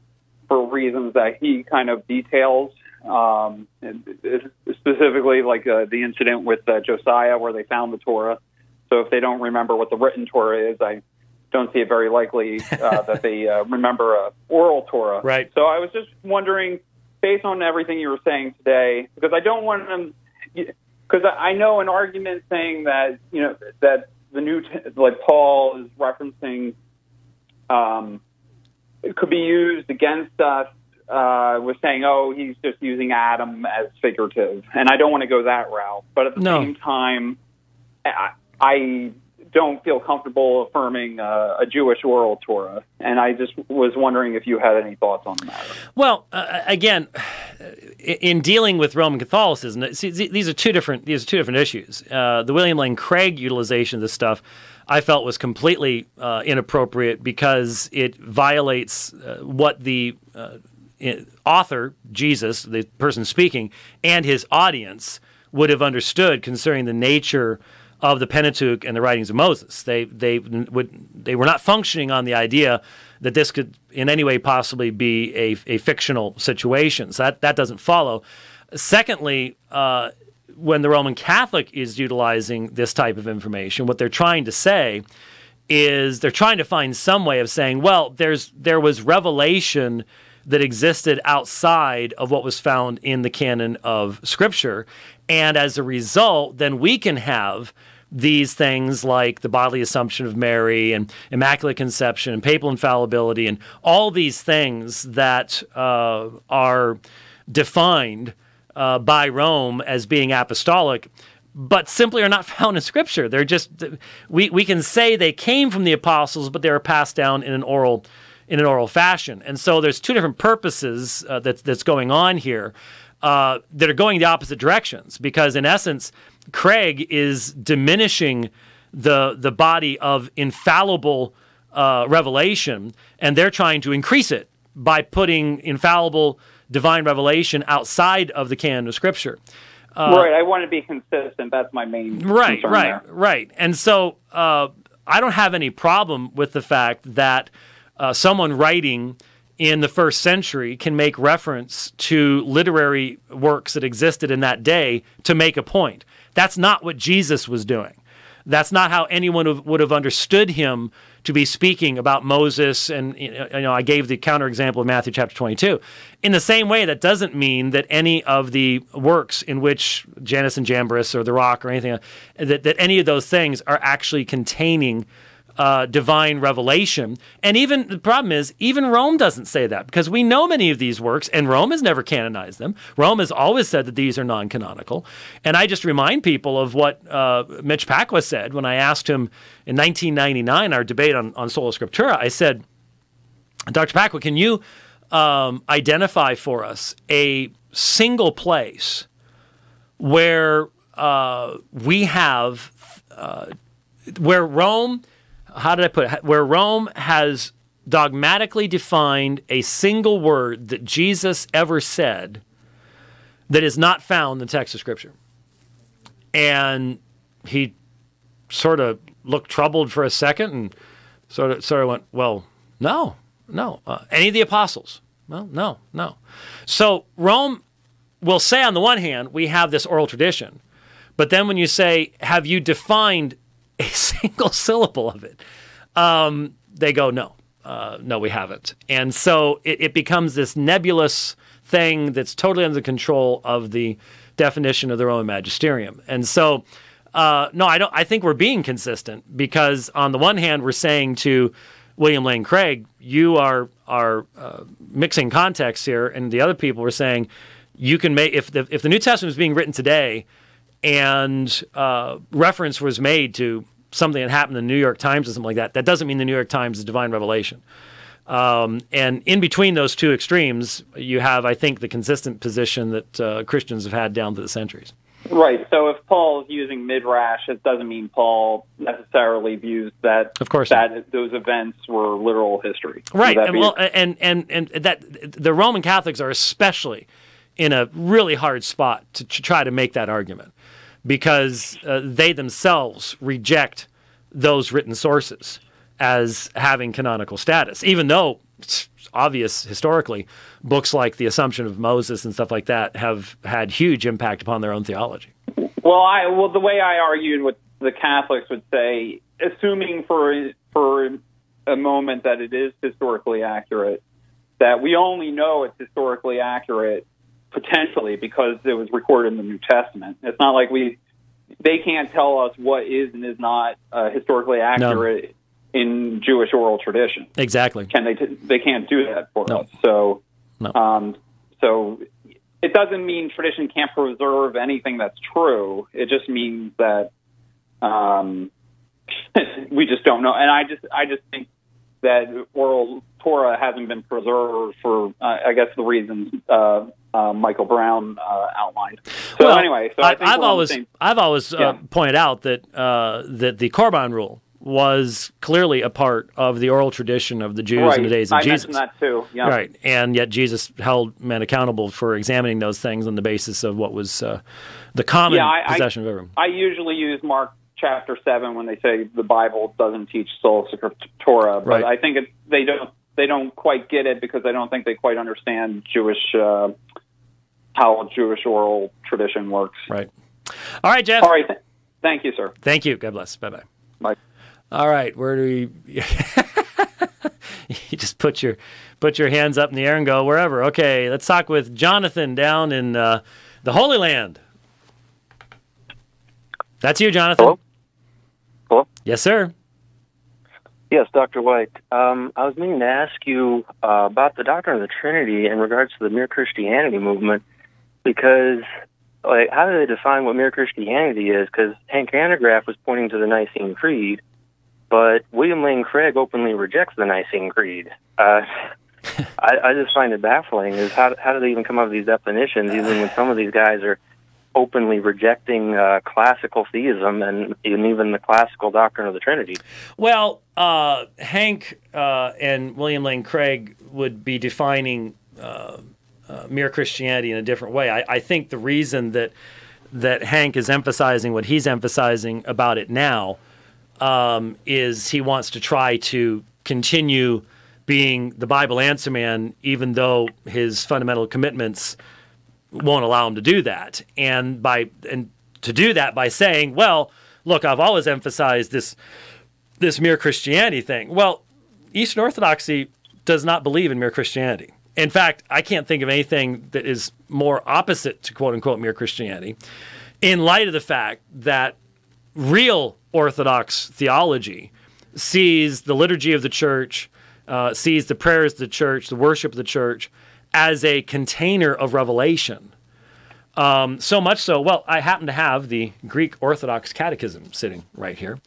reasons that he kind of details, specifically like the incident with Josiah where they found the Torah. So if they don't remember what the written Torah is, I don't see it very likely that they remember an oral Torah. Right. So I was just wondering, based on everything you were saying today, because I don't want them... Because I know an argument saying that that the new like Paul is referencing it could be used against us with saying, oh, he's just using Adam as figurative, and I don't want to go that route. But at the same time, I don't feel comfortable affirming a Jewish oral Torah, and I just was wondering if you had any thoughts on the matter. Well, again, in dealing with Roman Catholicism, see, these are two different issues. The William Lane Craig utilization of this stuff, I felt, was completely inappropriate because it violates what the author, Jesus, the person speaking, and his audience would have understood concerning the nature of the Pentateuch and the writings of Moses. They were not functioning on the idea that this could in any way possibly be a fictional situation. So that doesn't follow. Secondly, when the Roman Catholic is utilizing this type of information, what they're trying to say is they're trying to find some way of saying, well, there was revelation that existed outside of what was found in the canon of Scripture, and as a result, then we can have these things like the bodily assumption of Mary and Immaculate Conception and papal infallibility and all these things that are defined by Rome as being apostolic, but simply are not found in Scripture. They're just, we can say they came from the apostles, but they were passed down in an oral fashion. And so there's two different purposes that's going on here that are going the opposite directions, because in essence, Craig is diminishing the body of infallible revelation, and they're trying to increase it by putting infallible divine revelation outside of the canon of Scripture. Right. I want to be consistent. That's my main concern there. Right. And so I don't have any problem with the fact that someone writing in the first century can make reference to literary works that existed in that day to make a point. That's not what Jesus was doing. That's not how anyone would have understood him to be speaking about Moses. And I gave the counterexample of Matthew chapter 22. In the same way, that doesn't mean that any of the works in which Janus and Jambres or the Rock or anything, that any of those things are actually containing divine revelation. And even the problem is, even Rome doesn't say that, because we know many of these works, and Rome has never canonized them. Rome has always said that these are non-canonical. And I just remind people of what Mitch Pacwa said when I asked him in 1999, our debate on Sola Scriptura. I said, Dr. Pacwa, can you identify for us a single place where we have, where Rome, how did I put it? Where Rome has dogmatically defined a single word that Jesus ever said that is not found in the text of Scripture. And he sort of looked troubled for a second and sort of went, well, no. Any of the apostles? Well, no. So Rome will say, on the one hand, we have this oral tradition. But then when you say, have you defined a single syllable of it, they go, no, we haven't. And so it becomes this nebulous thing that's totally under the control of the definition of the Roman magisterium. And so, no, I think we're being consistent, because on the one hand, we're saying to William Lane Craig, you are mixing context here, and the other people were saying, you can make, if the New Testament is being written today, and reference was made to something that happened in the New York Times or something like that, that doesn't mean the New York Times is divine revelation. And in between those two extremes, you have, I think, the consistent position that Christians have had down through the centuries. Right. So if Paul's using midrash, it doesn't mean Paul necessarily views that, of course, that those events were literal history. Right. And that the Roman Catholics are especially in a really hard spot to try to make that argument, because they themselves reject those written sources as having canonical status, even though it's obvious historically books like The Assumption of Moses and stuff like that have had huge impact upon their own theology. Well, the way I argued with the Catholics would say, assuming for a moment that it is historically accurate, that we only know it's historically accurate potentially because it was recorded in the New Testament. It's not like they can't tell us what is and is not historically accurate in Jewish oral tradition. Exactly. They can't do that for us. So, so it doesn't mean tradition can't preserve anything that's true. It just means that we just don't know. And I just think that oral Torah hasn't been preserved for, I guess, the reasons Michael Brown outlined. So well, anyway, so I've always pointed out that that the Korban rule was clearly a part of the oral tradition of the Jews in the days of Jesus. I mentioned that too. Yeah. Right, and yet Jesus held men accountable for examining those things on the basis of what was the common possession of everyone. I usually use Mark chapter 7 when they say the Bible doesn't teach sola scriptura, but right. I think they don't quite get it because I don't think they quite understand how Jewish oral tradition works. Right. All right, Jeff. All right. Thank you, sir. Thank you. God bless. Bye-bye. Bye. All right. Where do we... You just put your hands up in the air and go wherever. Okay, let's talk with Jonathan down in the Holy Land. That's you, Jonathan. Hello? Hello? Yes, sir. Yes, Dr. White. I was meaning to ask you about the doctrine of the Trinity in regards to the Mere Christianity movement, because how do they define what Mere Christianity is? Because Hank Hanegraaff was pointing to the Nicene Creed, but William Lane Craig openly rejects the Nicene Creed. I just find it baffling. Is how do they even come up with these definitions, even when some of these guys are openly rejecting classical theism and even the classical doctrine of the Trinity? Well, Hank and William Lane Craig would be defining mere Christianity in a different way. I think the reason that Hank is emphasizing what he's emphasizing about it now is he wants to try to continue being the Bible answer man, even though his fundamental commitments won't allow him to do that. And to do that by saying, well, look, I've always emphasized this mere Christianity thing. Well, Eastern Orthodoxy does not believe in mere Christianity. In fact, I can't think of anything that is more opposite to quote-unquote mere Christianity, in light of the fact that real Orthodox theology sees the liturgy of the church, sees the prayers of the church, the worship of the church, as a container of revelation. So much so, well, I happen to have the Greek Orthodox Catechism sitting right here.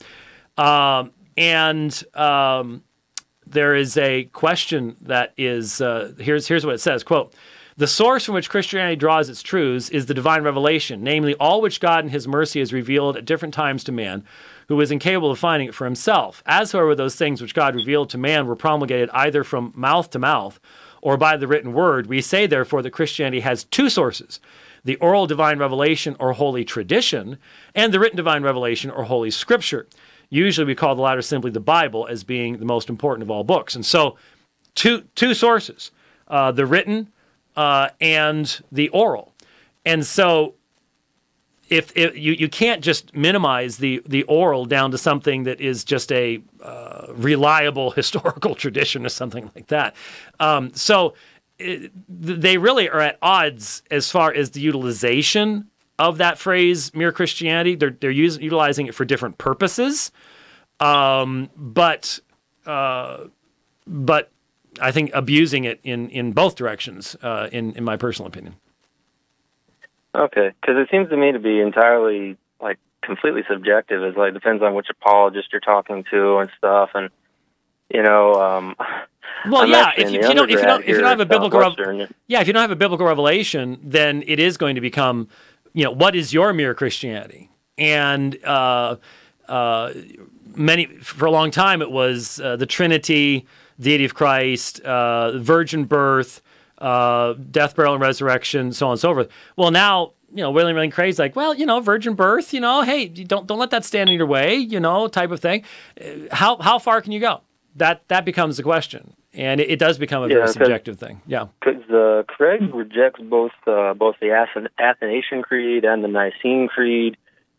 There is a question that is, here's what it says, quote, "The source from which Christianity draws its truths is the divine revelation, namely all which God in his mercy has revealed at different times to man, who is incapable of finding it for himself. As, however, those things which God revealed to man were promulgated either from mouth to mouth or by the written word, we say, therefore, that Christianity has two sources, the oral divine revelation or holy tradition, and the written divine revelation or holy scripture. Usually we call the latter simply the Bible as being the most important of all books." And so two sources, the written and the oral. And so if you can't just minimize the oral down to something that is just a reliable historical tradition or something like that. They really are at odds as far as the utilization of that phrase, mere Christianity. They're utilizing it for different purposes, but I think abusing it in both directions, in my personal opinion. Okay, because it seems to me to be entirely, completely subjective. It depends on which apologist you're talking to and stuff, and well, yeah, if you don't have a biblical revelation, then it is going to become, what is your mere Christianity? And for a long time it was the Trinity, deity of Christ, virgin birth, death, burial, and resurrection, so on and so forth. Well, now, William Lane Craig's like, well, virgin birth, hey, don't let that stand in your way, type of thing. How far can you go? That becomes the question, and it does become a very subjective thing. Yeah, because Craig rejects both the Athanasian Creed and the Nicene Creed.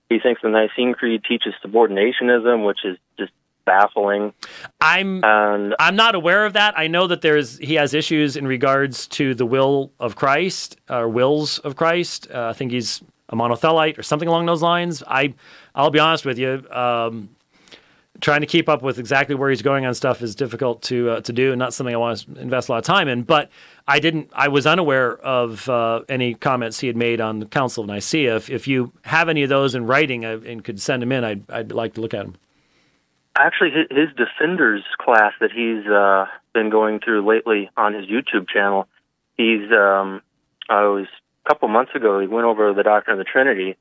He thinks the Nicene Creed teaches subordinationism, which is just baffling. I'm not aware of that. I know that he has issues in regards to the will of Christ, or wills of Christ. I think he's a monothelite or something along those lines. I'll be honest with you. Trying to keep up with exactly where he's going on stuff is difficult to do, and not something I want to invest a lot of time in. But I was unaware of any comments he had made on the Council of Nicaea. If you have any of those in writing and could send them in, I'd like to look at them. Actually, his Defenders class that he's been going through lately on his YouTube channel, it was a couple months ago, he went over the doctrine of the Trinity,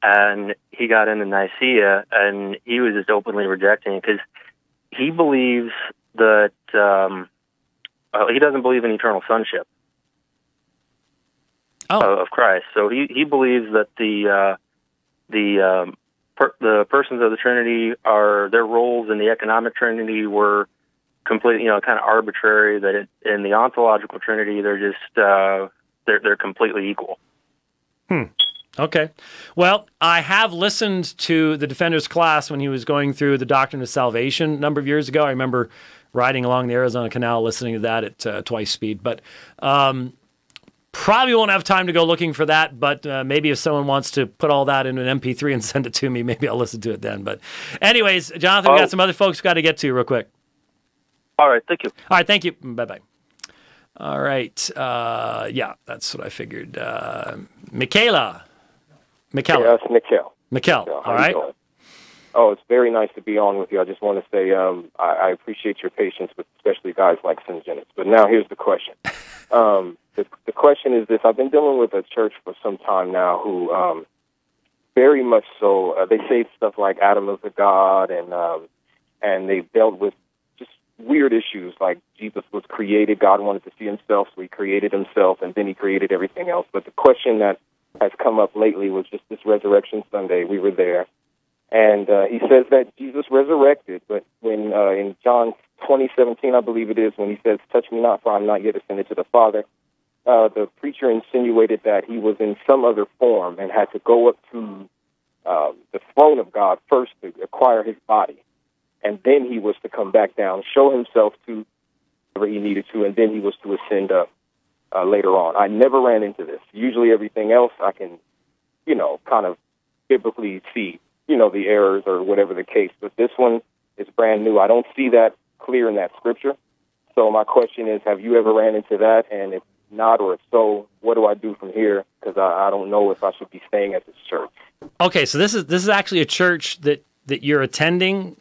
and he got into Nicaea, and he was just openly rejecting it because he believes that he doesn't believe in eternal sonship of Christ. So he believes that the persons of the Trinity their roles in the economic Trinity were completely, kind of arbitrary. That in the ontological Trinity, they're just they're completely equal. Okay. Well, I have listened to the Defender's class when he was going through the Doctrine of Salvation a number of years ago. I remember riding along the Arizona Canal listening to that at twice speed. But probably won't have time to go looking for that. But maybe if someone wants to put all that in an MP3 and send it to me, maybe I'll listen to it then. But anyways, Jonathan, we got some other folks we've got to get to real quick. All right. Thank you. All right. Thank you. Bye-bye. All right. Yeah, that's what I figured. Michaela. Yeah, it's Mikkel. All right. Oh, it's very nice to be on with you. I just want to say I appreciate your patience with especially guys like Singenis. But now here's the question. The question is this. I've been dealing with a church for some time now who very much so, they say stuff like Adam is a god, and they've dealt with just weird issues like Jesus was created, God wanted to see himself, so he created himself, and then he created everything else. But the question that has come up lately was just this Resurrection Sunday. We were there. And he says that Jesus resurrected, but when in John 20:17, I believe it is, when he says, "Touch me not, for I'm not yet ascended to the Father," the preacher insinuated that he was in some other form and had to go up to the throne of God first to acquire his body. And then he was to come back down, show himself to wherever he needed to, and then he was to ascend up later on. I never ran into this. Usually everything else I can, kind of biblically see, the errors or whatever the case. But this one is brand new. I don't see that clear in that scripture. So my question is, have you ever ran into that? And if not, or if so, what do I do from here? Because I don't know if I should be staying at this church. Okay, so this is actually a church that you're attending?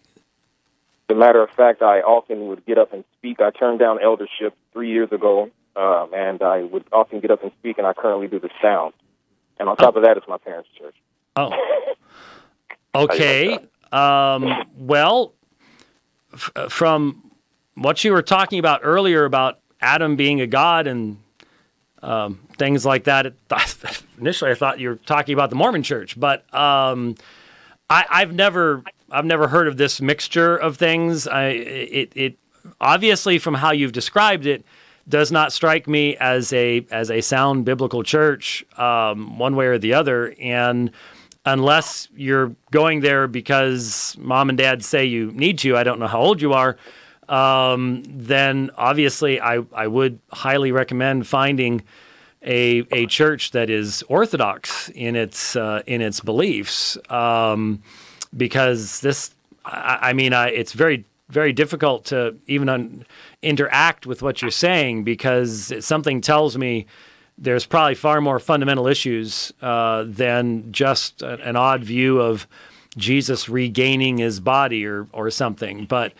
As a matter of fact, I often would get up and speak. I turned down eldership 3 years ago, and I would often get up and speak, and I currently do the sound. And on top of that, it's my parents' church. Oh. Okay. Well, from what you were talking about earlier about Adam being a god and things like that, initially I thought you were talking about the Mormon church, but I've never heard of this mixture of things. It obviously, from how you've described it, does not strike me as a sound biblical church, one way or the other. And unless you're going there because mom and dad say you need to, I don't know how old you are, then obviously I would highly recommend finding a church that is orthodox in its beliefs, because this, it's very, very difficult to even interact with what you're saying, because something tells me there's probably far more fundamental issues than just an odd view of Jesus regaining his body or something. But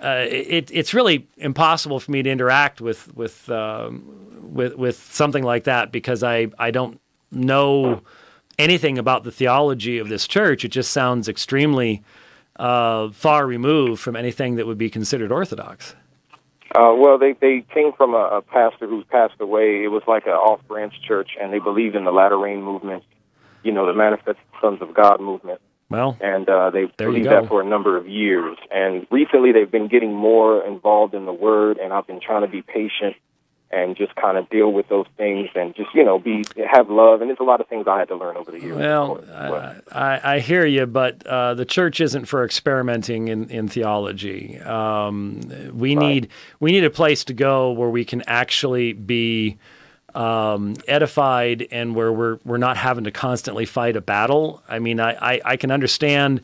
it's really impossible for me to interact with something like that, because I don't know anything about the theology of this church. It just sounds extremely far removed from anything that would be considered orthodox. Well, they came from a pastor who's passed away. It was like an off-branch church, and they believed in the latter rain movement, the Manifest Sons of God movement. Well, and they believed that for a number of years. And recently they've been getting more involved in the Word, and I've been trying to be patient and just kind of deal with those things and just, have love. And there's a lot of things I had to learn over the years. Well, I hear you, but the church isn't for experimenting in theology. We need a place to go where we can actually be edified, and where we're not having to constantly fight a battle. I can understand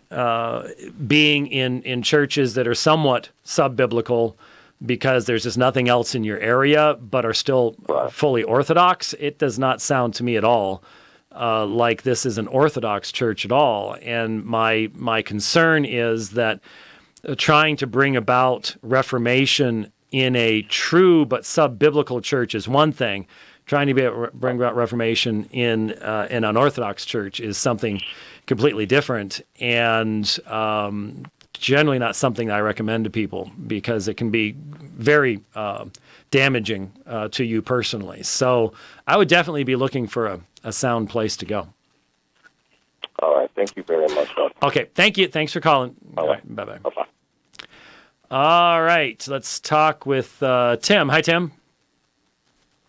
being in churches that are somewhat sub-biblical because there's just nothing else in your area, but are still fully orthodox. It does not sound to me at all like this is an Orthodox church at all. And my concern is that trying to bring about Reformation in a true but sub-biblical church is one thing. Trying to bring about Reformation in an unorthodox church is something completely different, and generally not something I recommend to people because it can be very damaging to you personally. So I would definitely be looking for a sound place to go. All right. Thank you very much, Doc. Okay. Thank you. Thanks for calling. All right. Bye-bye. Bye-bye. All right. Let's talk with Tim. Hi, Tim.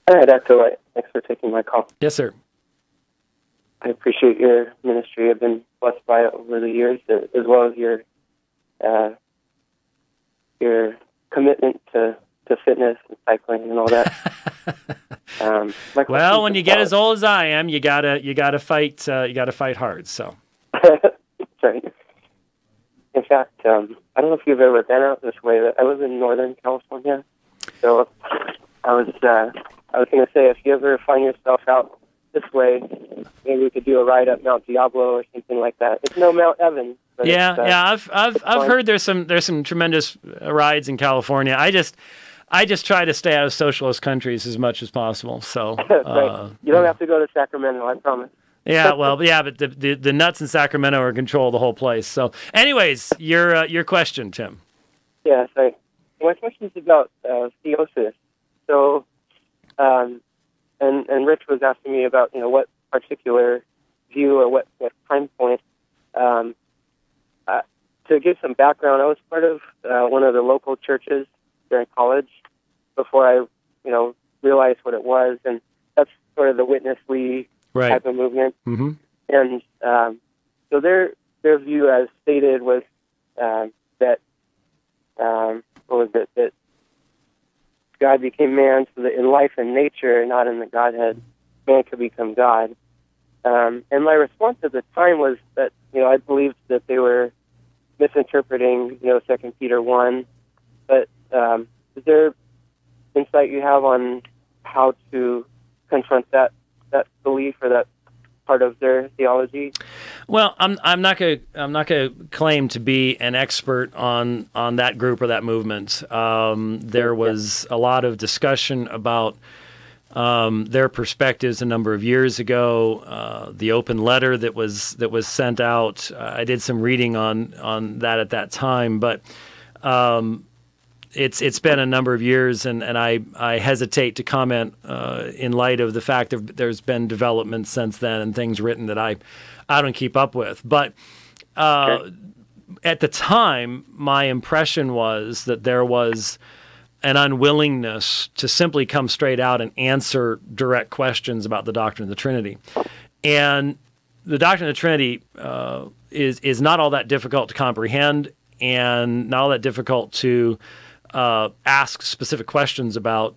Hi, Dr. White. Thanks for taking my call. Yes, sir. I appreciate your ministry. I've been blessed by it over the years, as well as your commitment to fitness and cycling and all that. Well, when you get as old as I am, you gotta fight hard. So. Sorry. In fact, I don't know if you've ever been out this way, but I live in Northern California, so I was going to say, if you ever find yourself out this way, maybe we could do a ride up Mount Diablo or something like that. It's no Mount Evans. But I've heard there's some tremendous rides in California. I just try to stay out of socialist countries as much as possible. So right. You don't have to go to Sacramento, I promise. Yeah, well, yeah, but the nuts in Sacramento are in control of the whole place. So, anyways, your question, Tim. Yeah, sorry. My question is about theosis. So, and Rich was asking me about what particular view or what time point. To give some background, I was part of one of the local churches during college before I realized what it was, and that's sort of the Witness Lee type of movement. Mm-hmm. And so their view, as stated, was that that God became man so that in life and nature, not in the Godhead, man could become God. And my response at the time was that I believed that they were misinterpreting 2 Peter 1. But is there insight you have on how to confront that belief or that part of their theology? Well, I'm not gonna claim to be an expert on that group or that movement. There was a lot of discussion about their perspectives a number of years ago. The open letter that was sent out. I did some reading on that at that time, but it's been a number of years, and I hesitate to comment in light of the fact that there's been developments since then and things written that I don't keep up with. But at the time, my impression was that there was an unwillingness to simply come straight out and answer direct questions about the doctrine of the Trinity. And the doctrine of the Trinity is not all that difficult to comprehend and not all that difficult to ask specific questions about.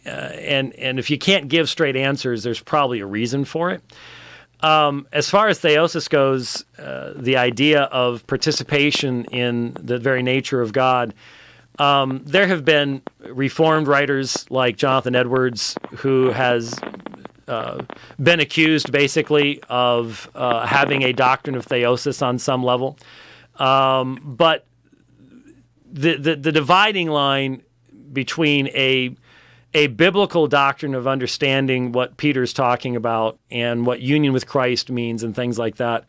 And if you can't give straight answers, there's probably a reason for it. As far as theosis goes, the idea of participation in the very nature of God, there have been Reformed writers like Jonathan Edwards who has been accused basically of having a doctrine of theosis on some level. But the dividing line between a biblical doctrine of understanding what Peter's talking about and what union with Christ means and things like that,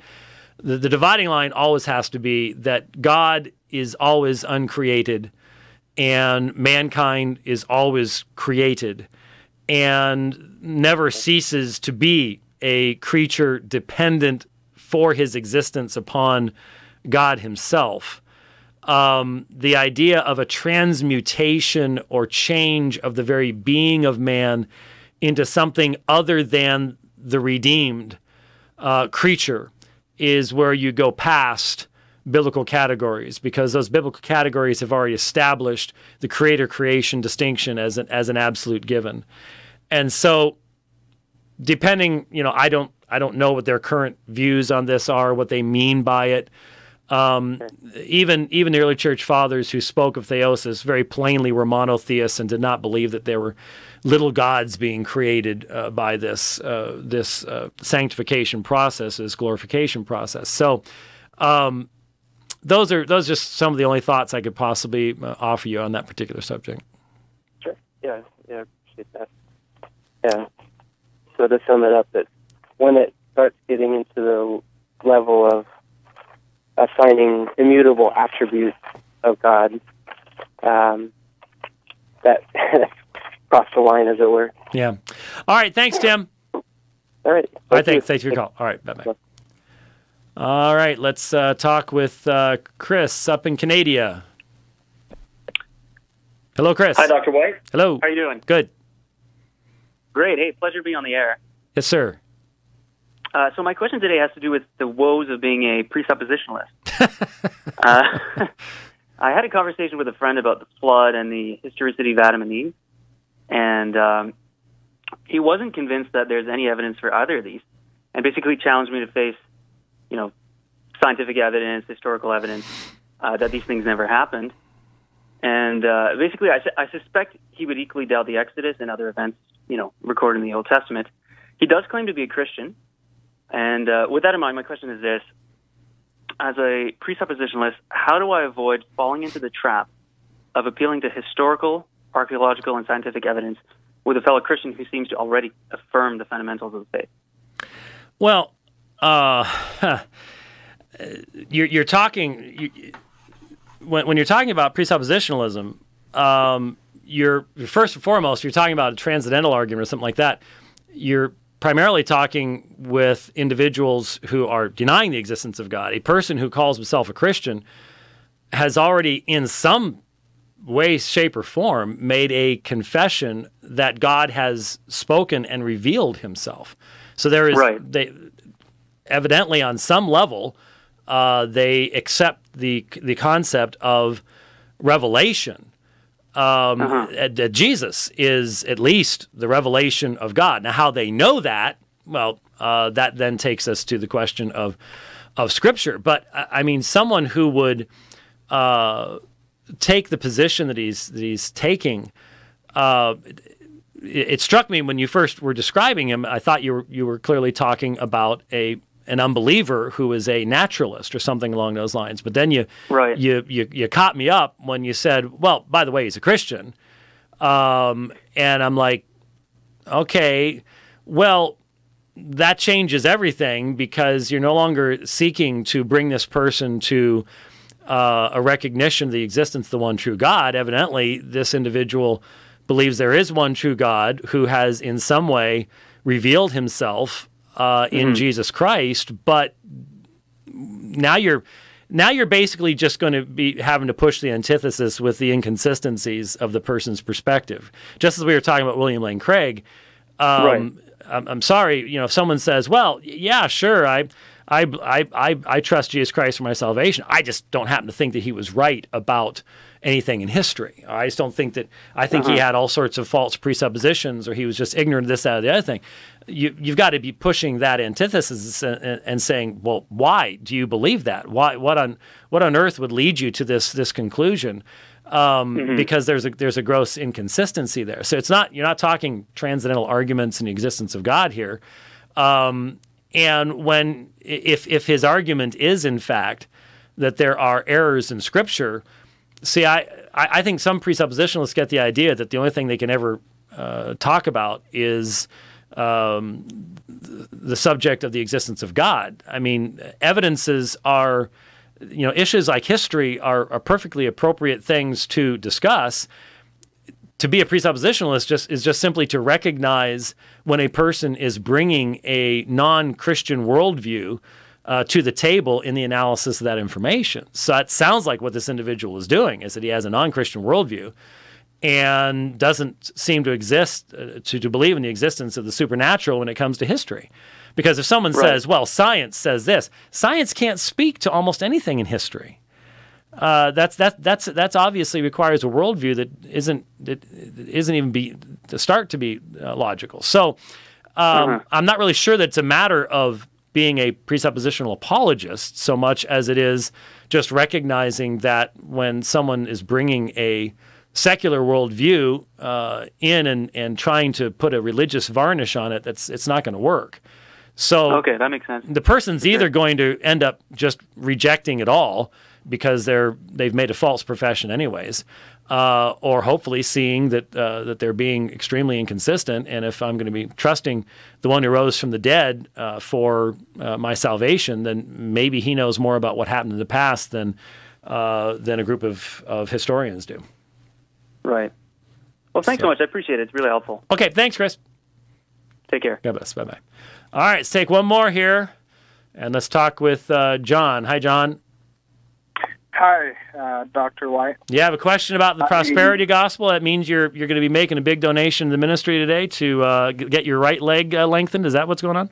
the dividing line always has to be that God is always uncreated and mankind is always created and never ceases to be a creature dependent for his existence upon God himself. The idea of a transmutation or change of the very being of man into something other than the redeemed creature is where you go past biblical categories, because those biblical categories have already established the creator-creation distinction as an absolute given. And so, depending, I don't know what their current views on this are, what they mean by it. Even the early church fathers who spoke of theosis very plainly were monotheists and did not believe that there were little gods being created by this sanctification process, this glorification process. So those are just some of the only thoughts I could possibly offer you on that particular subject. Sure. Yeah, I appreciate that. Yeah. So to sum it up, that when it starts getting into the level of assigning immutable attributes of God, that crossed the line, as it were. Yeah. All right. Thanks, Tim. All right. Thanks for your call. All right. Bye-bye. All right. Let's talk with Chris up in Canada. Hello, Chris. Hi, Dr. White. Hello. How are you doing? Good. Great. Hey, pleasure to be on the air. Yes, sir. So my question today has to do with the woes of being a presuppositionalist. I had a conversation with a friend about the flood and the historicity of Adam and Eve, and he wasn't convinced that there's any evidence for either of these, and basically challenged me to face, scientific evidence, historical evidence that these things never happened. And basically, I suspect he would equally doubt the Exodus and other events, recorded in the Old Testament. He does claim to be a Christian. And with that in mind, my question is this. As a presuppositionalist, how do I avoid falling into the trap of appealing to historical, archaeological, and scientific evidence with a fellow Christian who seems to already affirm the fundamentals of the faith? Well, you're talking... When you're talking about presuppositionalism, you're first and foremost, you're talking about a transcendental argument or something like that. You're primarily talking with individuals who are denying the existence of God. A person who calls himself a Christian has already, in some way, shape, or form, made a confession that God has spoken and revealed himself. So there is, evidently, on some level, they accept the concept of revelation. That Jesus is at least the revelation of God. Now, how they know that, well, that then takes us to the question of Scripture. But I mean, someone who would take the position that he's taking. It struck me when you first were describing him. I thought you were clearly talking about an unbeliever who is a naturalist or something along those lines. But then you caught me up when you said, well, by the way, he's a Christian. And I'm like, okay, well, that changes everything, because you're no longer seeking to bring this person to a recognition of the existence of the one true God. Evidently, this individual believes there is one true God who has in some way revealed himself in Jesus Christ, but now you're basically just going to be having to push the antithesis with the inconsistencies of the person's perspective. Just as we were talking about William Lane Craig, I'm sorry, if someone says, "Well, yeah, sure, I trust Jesus Christ for my salvation. I just don't happen to think that he was right about anything in history. I just don't think that. I think he had all sorts of false presuppositions, or he was just ignorant of this, that, or the other thing." You've got to be pushing that antithesis and saying, well, why do you believe that? Why? What on earth would lead you to this conclusion? Because there's a gross inconsistency there. So you're not talking transcendental arguments in the existence of God here. And if his argument is in fact that there are errors in Scripture, see, I think some presuppositionalists get the idea that the only thing they can ever talk about is the subject of the existence of God. I mean, evidences are, issues like history are perfectly appropriate things to discuss. To be a presuppositionalist is just simply to recognize when a person is bringing a non-Christian worldview to the table in the analysis of that information. So it sounds like what this individual is doing is that he has a non-Christian worldview and doesn't seem to exist, to believe in the existence of the supernatural when it comes to history. Because if someone says, well, science says this, science can't speak to almost anything in history. That's obviously requires a worldview that isn't even to start to be logical. So I'm not really sure that it's a matter of being a presuppositional apologist so much as it is just recognizing that when someone is bringing a secular worldview in and trying to put a religious varnish on it, it's not going to work. So okay, that makes sense. The person's either going to end up just rejecting it all because they've made a false profession anyways, or hopefully seeing that they're being extremely inconsistent. And if I'm going to be trusting the one who rose from the dead for my salvation, then maybe he knows more about what happened in the past than a group of historians do. Right. Well, thanks so much. I appreciate it. It's really helpful. Okay, thanks, Chris. Take care. God bless. Bye-bye. All right, let's take one more here, and let's talk with John. Hi, John. Hi, Dr. White. You have a question about the prosperity gospel? That means you're going to be making a big donation to the ministry today to get your right leg lengthened? Is that what's going on?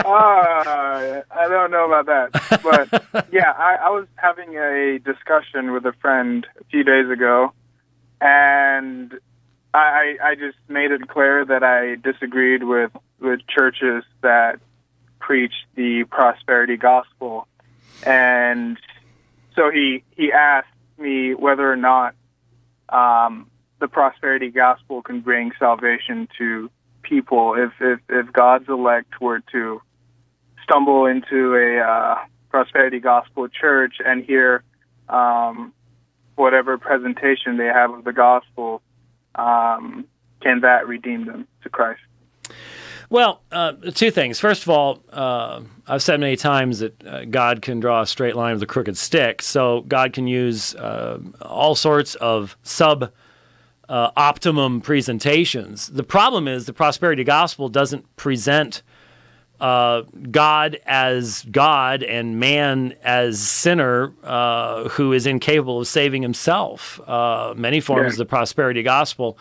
I don't know about that. But, yeah, I was having a discussion with a friend a few days ago, and I just made it clear that I disagreed with churches that preach the prosperity gospel. And so he asked me whether or not the prosperity gospel can bring salvation to people. If God's elect were to stumble into a prosperity gospel church and hear whatever presentation they have of the gospel, can that redeem them to Christ? Well, two things. First of all, I've said many times that God can draw a straight line with a crooked stick. So God can use all sorts of optimum presentations. The problem is the prosperity gospel doesn't present God as God and man as sinner who is incapable of saving himself. Many forms of the prosperity gospel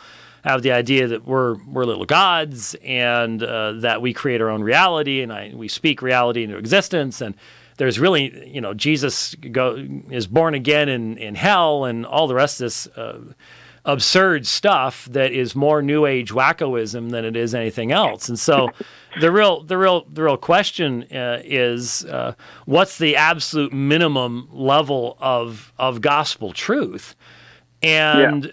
have the idea that we're little gods and that we create our own reality and we speak reality into existence. And there's really, Jesus is born again in hell and all the rest of this absurd stuff that is more New Age wackoism than it is anything else. And so the real question is what's the absolute minimum level of gospel truth, and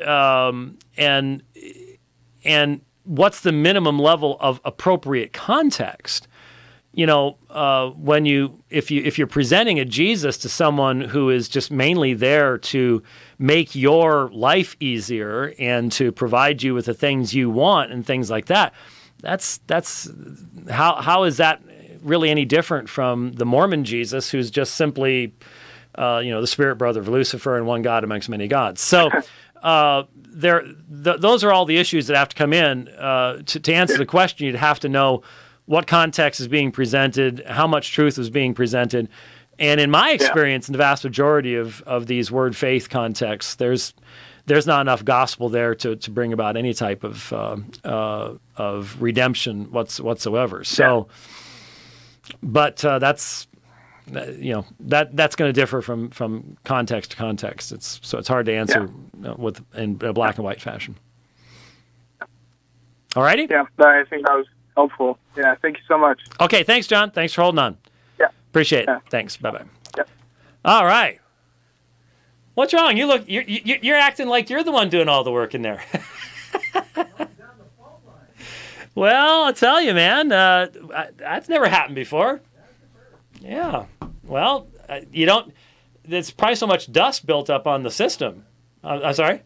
what's the minimum level of appropriate context? If you're presenting a Jesus to someone who is just mainly there to make your life easier and to provide you with the things you want and things like that, that's how is that really any different from the Mormon Jesus, who's just simply the spirit brother of Lucifer and one God amongst many gods? So those are all the issues that have to come in to answer the question. You'd have to know what context is being presented, how much truth is being presented. And in my experience, in the vast majority of these word faith contexts, there's not enough gospel there to bring about any type of redemption whatsoever. So, but that's going to differ from context to context. It's hard to answer in a black and white fashion. All righty? Yeah, I think that was helpful. Yeah, thank you so much. Okay, thanks, John. Thanks for holding on. Yeah. Appreciate it. Yeah. Thanks. Bye-bye. Yeah. All right. What's wrong? You're acting like you're the one doing all the work in there. Well, I'll tell you, man, that's never happened before. Yeah. Well, there's probably so much dust built up on the system. I'm sorry?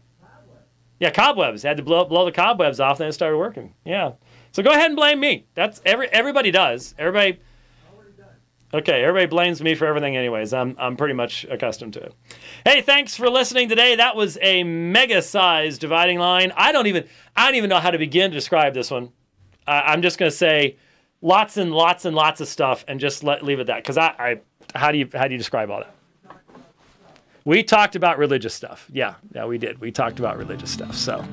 Yeah, cobwebs. Had to blow the cobwebs off, then it started working. Yeah. So go ahead and blame me. That's everybody does. Everybody blames me for everything anyways. I'm pretty much accustomed to it. Hey, thanks for listening today. That was a mega-sized dividing line. I don't even know how to begin to describe this one. I'm just going to say lots and lots and lots of stuff and just leave it at that. Because how do you describe all that? We talked about religious stuff. Yeah, we did. We talked about religious stuff. So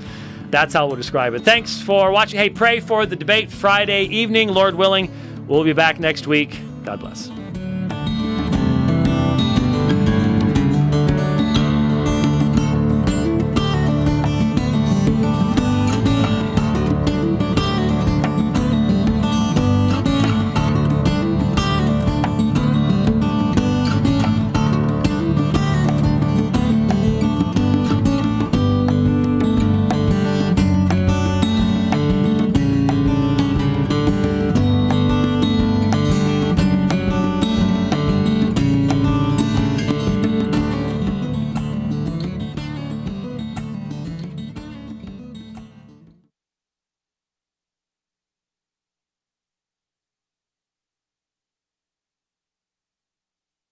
that's how we'll describe it. Thanks for watching. Hey, pray for the debate Friday evening, Lord willing. We'll be back next week. God bless.